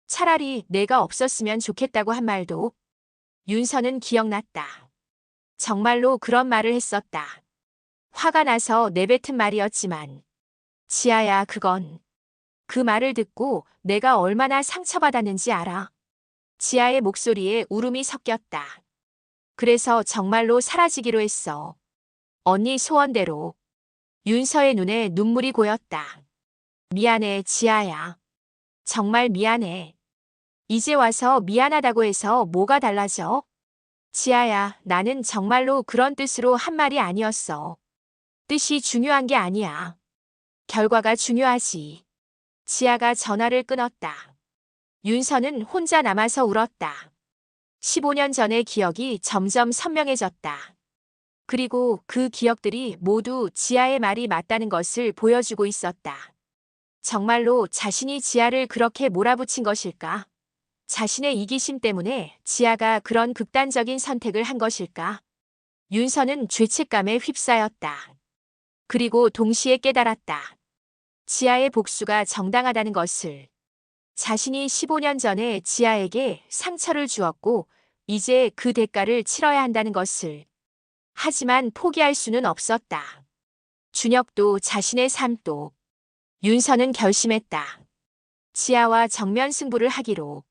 Speaker 1: 차라리 내가 없었으면 좋겠다고 한 말도 윤서는 기억났다. 정말로 그런 말을 했었다. 화가 나서 내뱉은 말이었지만 지아야 그건 그 말을 듣고 내가 얼마나 상처받았는지 알아. 지아의 목소리에 울음이 섞였다. 그래서 정말로 사라지기로 했어. 언니 소원대로. 윤서의 눈에 눈물이 고였다. 미안해 지아야. 정말 미안해. 이제 와서 미안하다고 해서 뭐가 달라져? 지아야, 나는 정말로 그런 뜻으로 한 말이 아니었어. 뜻이 중요한 게 아니야. 결과가 중요하지. 지아가 전화를 끊었다. 윤서는 혼자 남아서 울었다. 15년 전의 기억이 점점 선명해졌다. 그리고 그 기억들이 모두 지아의 말이 맞다는 것을 보여주고 있었다. 정말로 자신이 지아를 그렇게 몰아붙인 것일까? 자신의 이기심 때문에 지아가 그런 극단적인 선택을 한 것일까? 윤서는 죄책감에 휩싸였다. 그리고 동시에 깨달았다. 지아의 복수가 정당하다는 것을. 자신이 15년 전에 지아에게 상처를 주었고 이제 그 대가를 치러야 한다는 것을. 하지만 포기할 수는 없었다. 준혁도 자신의 삶도. 윤서는 결심했다. 지아와 정면 승부를 하기로.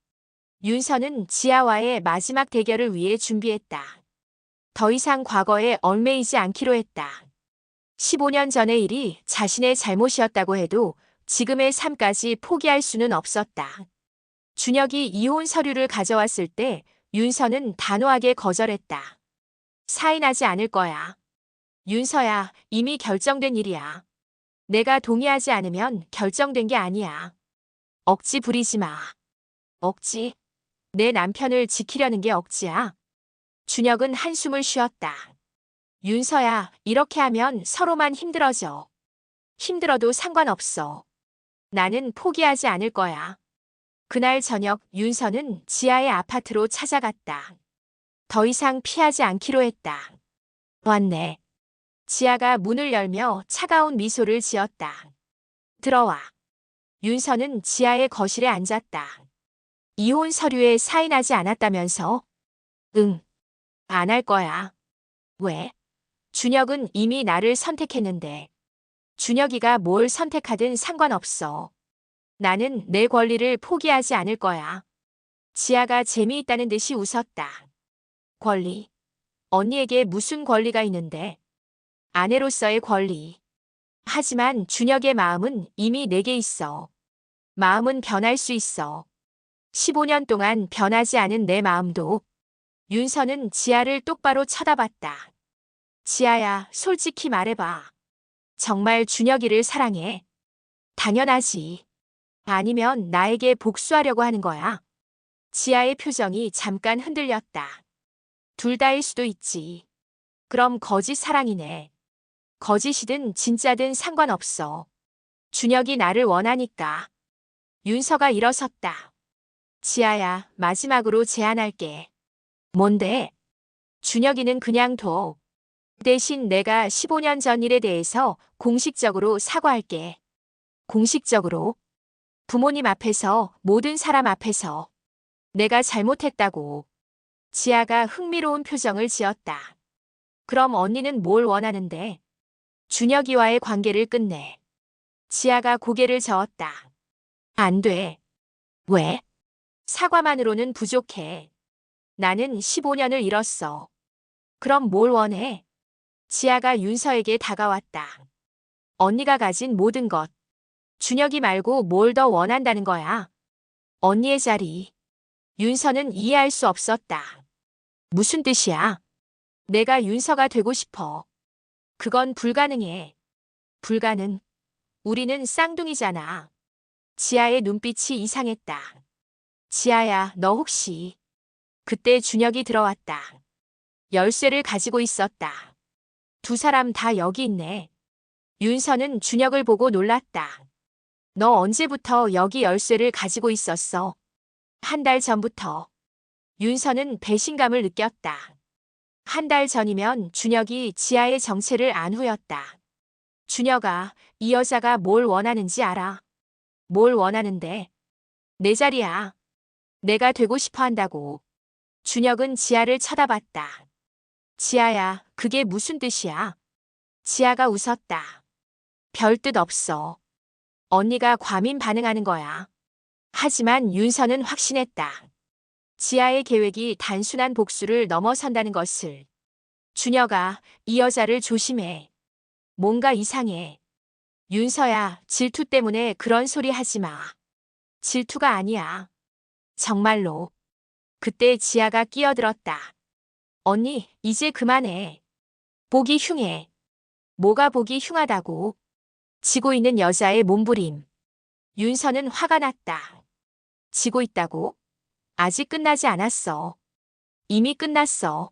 Speaker 1: 윤서는 지아와의 마지막 대결을 위해 준비했다. 더 이상 과거에 얽매이지 않기로 했다. 15년 전의 일이 자신의 잘못이었다고 해도 지금의 삶까지 포기할 수는 없었다. 준혁이 이혼 서류를 가져왔을 때 윤서는 단호하게 거절했다. 사인하지 않을 거야. 윤서야, 이미 결정된 일이야. 내가 동의하지 않으면 결정된 게 아니야. 억지 부리지 마. 억지? 내 남편을 지키려는 게 억지야. 준혁은 한숨을 쉬었다. 윤서야, 이렇게 하면 서로만 힘들어져. 힘들어도 상관없어. 나는 포기하지 않을 거야. 그날 저녁 윤서는 지아의 아파트로 찾아갔다. 더 이상 피하지 않기로 했다. 왔네. 지아가 문을 열며 차가운 미소를 지었다. 들어와. 윤서는 지아의 거실에 앉았다. 이혼 서류에 사인하지 않았다면서? 응. 안 할 거야. 왜? 준혁은 이미 나를 선택했는데. 준혁이가 뭘 선택하든 상관없어. 나는 내 권리를 포기하지 않을 거야. 지아가 재미있다는 듯이 웃었다. 권리? 언니에게 무슨 권리가 있는데? 아내로서의 권리. 하지만 준혁의 마음은 이미 내게 있어. 마음은 변할 수 있어. 15년 동안 변하지 않은 내 마음도. 윤서는 지아를 똑바로 쳐다봤다. 지아야, 솔직히 말해봐. 정말 준혁이를 사랑해? 당연하지. 아니면 나에게 복수하려고 하는 거야? 지아의 표정이 잠깐 흔들렸다. 둘 다일 수도 있지. 그럼 거짓 사랑이네. 거짓이든 진짜든 상관없어. 준혁이 나를 원하니까. 윤서가 일어섰다. 지아야, 마지막으로 제안할게. 뭔데? 준혁이는 그냥 둬. 대신 내가 15년 전 일에 대해서 공식적으로 사과할게. 공식적으로? 부모님 앞에서, 모든 사람 앞에서. 내가 잘못했다고. 지아가 흥미로운 표정을 지었다. 그럼 언니는 뭘 원하는데? 준혁이와의 관계를 끝내. 지아가 고개를 저었다. 안 돼. 왜? 사과만으로는 부족해. 나는 15년을 잃었어. 그럼 뭘 원해? 지아가 윤서에게 다가왔다. 언니가 가진 모든 것. 준혁이 말고 뭘 더 원한다는 거야? 언니의 자리. 윤서는 이해할 수 없었다. 무슨 뜻이야? 내가 윤서가 되고 싶어. 그건 불가능해. 불가능. 우리는 쌍둥이잖아. 지아의 눈빛이 이상했다. 지아야, 너 혹시. 그때 준혁이 들어왔다. 열쇠를 가지고 있었다. 두 사람 다 여기 있네. 윤서는 준혁을 보고 놀랐다. 너 언제부터 여기 열쇠를 가지고 있었어? 한 달 전부터. 윤서는 배신감을 느꼈다. 한 달 전이면 준혁이 지아의 정체를 안 후였다. 준혁아, 이 여자가 뭘 원하는지 알아? 뭘 원하는데? 내 자리야. 내가 되고 싶어 한다고. 준혁은 지아를 쳐다봤다. 지아야, 그게 무슨 뜻이야? 지아가 웃었다. 별 뜻 없어. 언니가 과민 반응하는 거야. 하지만 윤서는 확신했다. 지아의 계획이 단순한 복수를 넘어선다는 것을. 준혁아, 이 여자를 조심해. 뭔가 이상해. 윤서야, 질투 때문에 그런 소리 하지 마. 질투가 아니야. 정말로. 그때 지아가 끼어들었다. 언니, 이제 그만해. 보기 흉해. 뭐가 보기 흉하다고. 지고 있는 여자의 몸부림. 윤서는 화가 났다. 지고 있다고? 아직 끝나지 않았어. 이미 끝났어.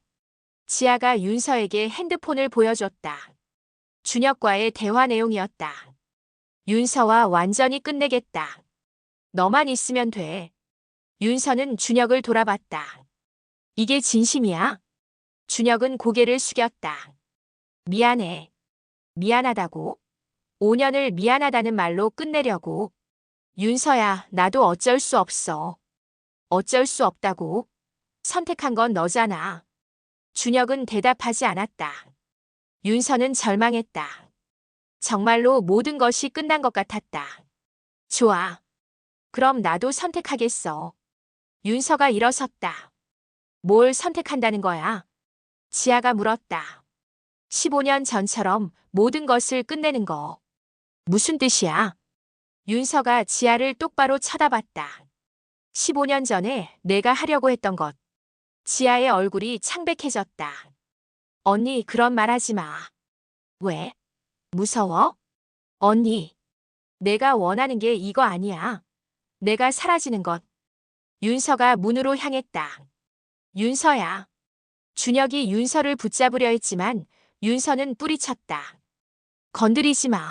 Speaker 1: 지아가 윤서에게 핸드폰을 보여줬다. 준혁과의 대화 내용이었다. 윤서와 완전히 끝내겠다. 너만 있으면 돼. 윤서는 준혁을 돌아봤다. 이게 진심이야? 준혁은 고개를 숙였다. 미안해. 미안하다고? 5년을 미안하다는 말로 끝내려고. 윤서야, 나도 어쩔 수 없어. 어쩔 수 없다고. 선택한 건 너잖아. 준혁은 대답하지 않았다. 윤서는 절망했다. 정말로 모든 것이 끝난 것 같았다. 좋아. 그럼 나도 선택하겠어. 윤서가 일어섰다. 뭘 선택한다는 거야? 지아가 물었다. 15년 전처럼 모든 것을 끝내는 거. 무슨 뜻이야? 윤서가 지아를 똑바로 쳐다봤다. 15년 전에 내가 하려고 했던 것. 지아의 얼굴이 창백해졌다. 언니, 그런 말 하지 마. 왜? 무서워? 언니, 내가 원하는 게 이거 아니야. 내가 사라지는 것. 윤서가 문으로 향했다. 윤서야. 준혁이 윤서를 붙잡으려 했지만 윤서는 뿌리쳤다. 건드리지 마.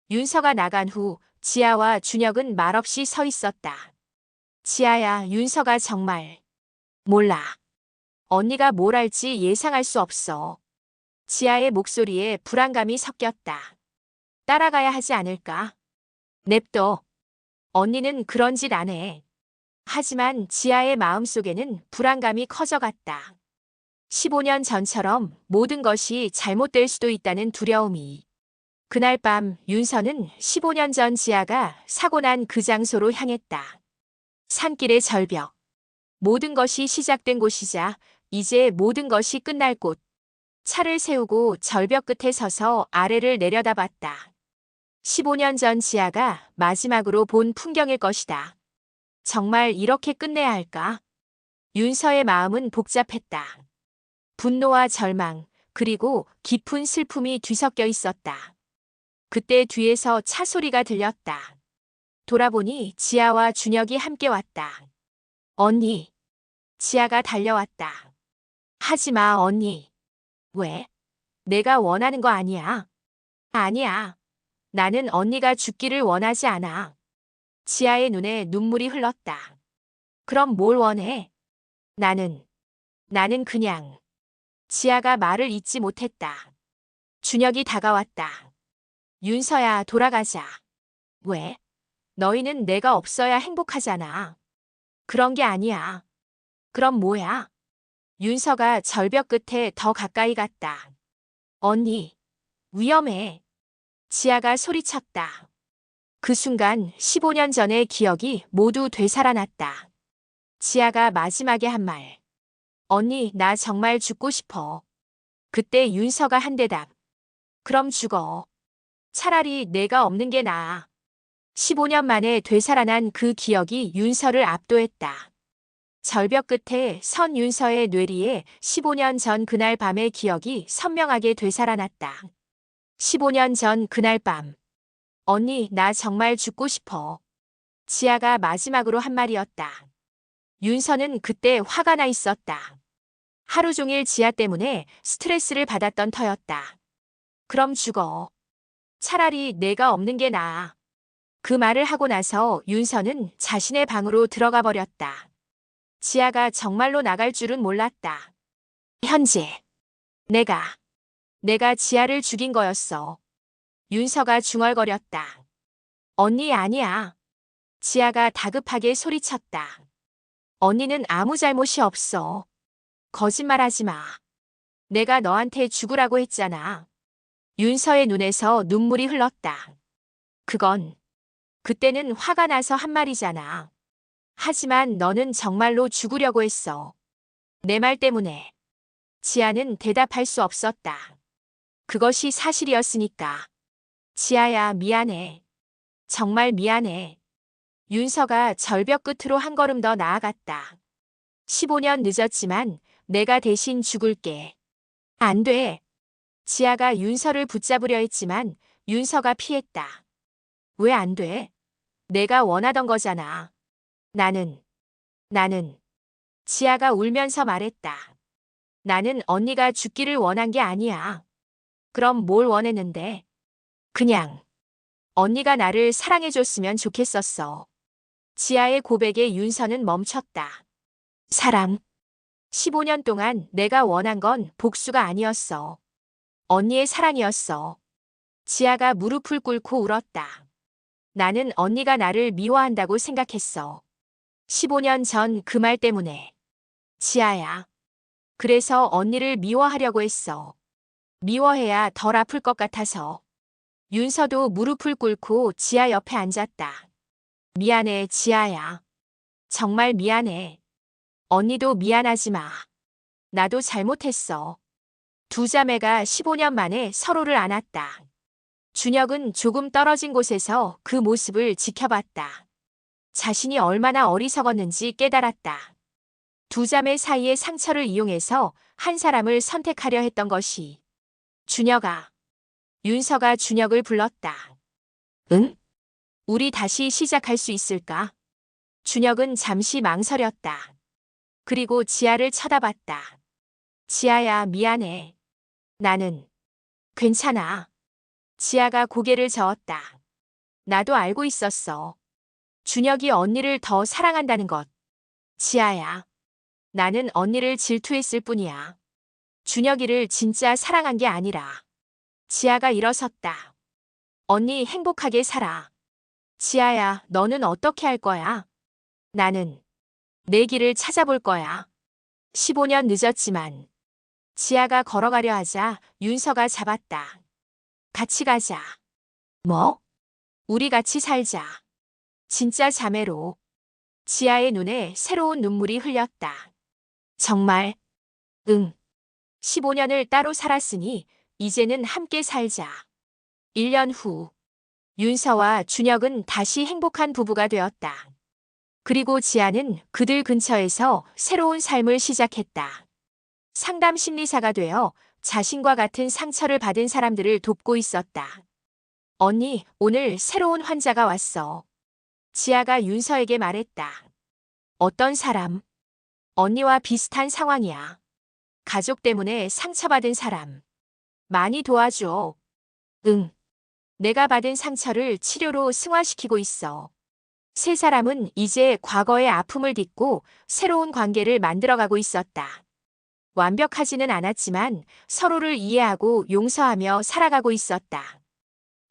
Speaker 1: 윤서가 나간 후 지아와 준혁은 말없이 서 있었다. 지아야, 윤서가 정말. 몰라. 언니가 뭘 할지 예상할 수 없어. 지아의 목소리에 불안감이 섞였다. 따라가야 하지 않을까? 냅둬. 언니는 그런 짓 안 해. 하지만 지아의 마음속에는 불안감이 커져갔다. 15년 전처럼 모든 것이 잘못될 수도 있다는 두려움이. 그날 밤 윤서는 15년 전 지아가 사고 난 그 장소로 향했다. 산길의 절벽. 모든 것이 시작된 곳이자 이제 모든 것이 끝날 곳. 차를 세우고 절벽 끝에 서서 아래를 내려다봤다. 15년 전 지아가 마지막으로 본 풍경일 것이다. 정말 이렇게 끝내야 할까? 윤서의 마음은 복잡했다. 분노와 절망, 그리고 깊은 슬픔이 뒤섞여 있었다. 그때 뒤에서 차 소리가 들렸다. 돌아보니 지아와 준혁이 함께 왔다. 언니. 지아가 달려왔다. 하지 마, 언니. 왜? 내가 원하는 거 아니야. 아니야. 나는 언니가 죽기를 원하지 않아. 지아의 눈에 눈물이 흘렀다. 그럼 뭘 원해? 나는 그냥. 지아가 말을 잇지 못했다. 준혁이 다가왔다. 윤서야, 돌아가자. 왜? 너희는 내가 없어야 행복하잖아. 그런 게 아니야. 그럼 뭐야? 윤서가 절벽 끝에 더 가까이 갔다. 언니, 위험해. 지아가 소리쳤다. 그 순간 15년 전의 기억이 모두 되살아났다. 지아가 마지막에 한 말. 언니, 나 정말 죽고 싶어. 그때 윤서가 한 대답. 그럼 죽어. 차라리 내가 없는 게 나아. 15년 만에 되살아난 그 기억이 윤서를 압도했다. 절벽 끝에 선 윤서의 뇌리에 15년 전 그날 밤의 기억이 선명하게 되살아났다. 15년 전 그날 밤. 언니, 나 정말 죽고 싶어. 지아가 마지막으로 한 말이었다. 윤서는 그때 화가 나 있었다. 하루 종일 지아 때문에 스트레스를 받았던 터였다. 그럼 죽어. 차라리 내가 없는 게 나아. 그 말을 하고 나서 윤서는 자신의 방으로 들어가 버렸다. 지아가 정말로 나갈 줄은 몰랐다. 현재 내가 지아를 죽인 거였어. 윤서가 중얼거렸다. 언니 아니야. 지아가 다급하게 소리쳤다. 언니는 아무 잘못이 없어. 거짓말하지 마. 내가 너한테 죽으라고 했잖아. 윤서의 눈에서 눈물이 흘렀다. 그때는 화가 나서 한 말이잖아. 하지만 너는 정말로 죽으려고 했어. 내 말 때문에. 지아는 대답할 수 없었다. 그것이 사실이었으니까. 지아야, 미안해. 정말 미안해. 윤서가 절벽 끝으로 한 걸음 더 나아갔다. 15년 늦었지만 내가 대신 죽을게. 안 돼. 지아가 윤서를 붙잡으려 했지만 윤서가 피했다. 왜 안 돼? 내가 원하던 거잖아. 나는. 지아가 울면서 말했다. 나는 언니가 죽기를 원한 게 아니야. 그럼 뭘 원했는데? 그냥 언니가 나를 사랑해줬으면 좋겠었어. 지아의 고백에 윤서는 멈췄다. 사랑. 15년 동안 내가 원한 건 복수가 아니었어. 언니의 사랑이었어. 지아가 무릎을 꿇고 울었다. 나는 언니가 나를 미워한다고 생각했어. 15년 전 그 말 때문에. 지아야. 그래서 언니를 미워하려고 했어. 미워해야 덜 아플 것 같아서. 윤서도 무릎을 꿇고 지아 옆에 앉았다. 미안해, 지아야. 정말 미안해. 언니도 미안하지 마. 나도 잘못했어. 두 자매가 15년 만에 서로를 안았다. 준혁은 조금 떨어진 곳에서 그 모습을 지켜봤다. 자신이 얼마나 어리석었는지 깨달았다. 두 자매 사이의 상처를 이용해서 한 사람을 선택하려 했던 것이. 준혁아. 윤서가 준혁을 불렀다. 응? 우리 다시 시작할 수 있을까? 준혁은 잠시 망설였다. 그리고 지아를 쳐다봤다. 지아야, 미안해. 나는 괜찮아. 지아가 고개를 저었다. 나도 알고 있었어. 준혁이 언니를 더 사랑한다는 것. 지아야. 나는 언니를 질투했을 뿐이야. 준혁이를 진짜 사랑한 게 아니라. 지아가 일어섰다. 언니 행복하게 살아. 지아야, 너는 어떻게 할 거야? 나는 내 길을 찾아볼 거야. 15년 늦었지만. 지아가 걸어가려 하자 윤서가 잡았다. 같이 가자. 뭐? 우리 같이 살자. 진짜 자매로. 지아의 눈에 새로운 눈물이 흘렸다. 정말? 응. 15년을 따로 살았으니 이제는 함께 살자. 1년 후. 윤서와 준혁은 다시 행복한 부부가 되었다. 그리고 지아는 그들 근처에서 새로운 삶을 시작했다. 상담 심리사가 되어 자신과 같은 상처를 받은 사람들을 돕고 있었다. 언니, 오늘 새로운 환자가 왔어. 지아가 윤서에게 말했다. 어떤 사람? 언니와 비슷한 상황이야. 가족 때문에 상처받은 사람. 많이 도와줘. 응. 내가 받은 상처를 치료로 승화시키고 있어. 세 사람은 이제 과거의 아픔을 딛고 새로운 관계를 만들어가고 있었다. 완벽하지는 않았지만 서로를 이해하고 용서하며 살아가고 있었다.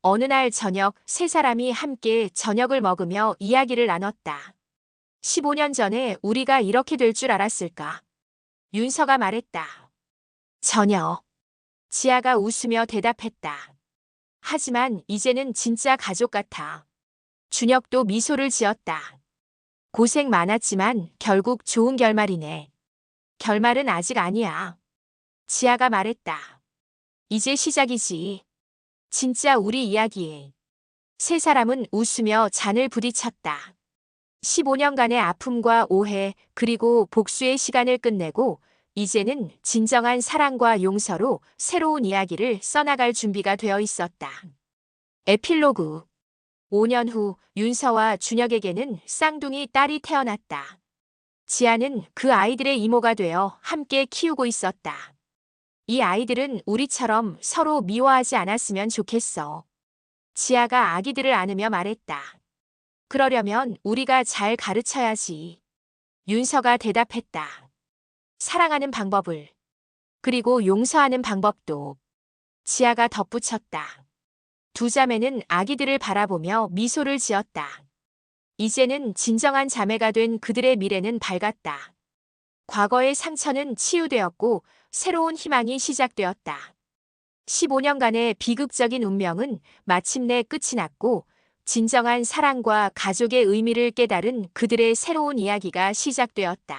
Speaker 1: 어느 날 저녁 세 사람이 함께 저녁을 먹으며 이야기를 나눴다. 15년 전에 우리가 이렇게 될 줄 알았을까? 윤서가 말했다. 전혀. 지아가 웃으며 대답했다. 하지만 이제는 진짜 가족 같아. 준혁도 미소를 지었다. 고생 많았지만 결국 좋은 결말이네. 결말은 아직 아니야. 지아가 말했다. 이제 시작이지. 진짜 우리 이야기에. 세 사람은 웃으며 잔을 부딪혔다. 15년간의 아픔과 오해 그리고 복수의 시간을 끝내고 이제는 진정한 사랑과 용서로 새로운 이야기를 써나갈 준비가 되어 있었다. 에필로그. 5년 후 윤서와 준혁에게는 쌍둥이 딸이 태어났다. 지아는 그 아이들의 이모가 되어 함께 키우고 있었다. 이 아이들은 우리처럼 서로 미워하지 않았으면 좋겠어. 지아가 아기들을 안으며 말했다. 그러려면 우리가 잘 가르쳐야지. 윤서가 대답했다. 사랑하는 방법을. 그리고 용서하는 방법도. 지아가 덧붙였다. 두 자매는 아기들을 바라보며 미소를 지었다. 이제는 진정한 자매가 된 그들의 미래는 밝았다. 과거의 상처는 치유되었고 새로운 희망이 시작되었다. 15년간의 비극적인 운명은 마침내 끝이 났고 진정한 사랑과 가족의 의미를 깨달은 그들의 새로운 이야기가 시작되었다.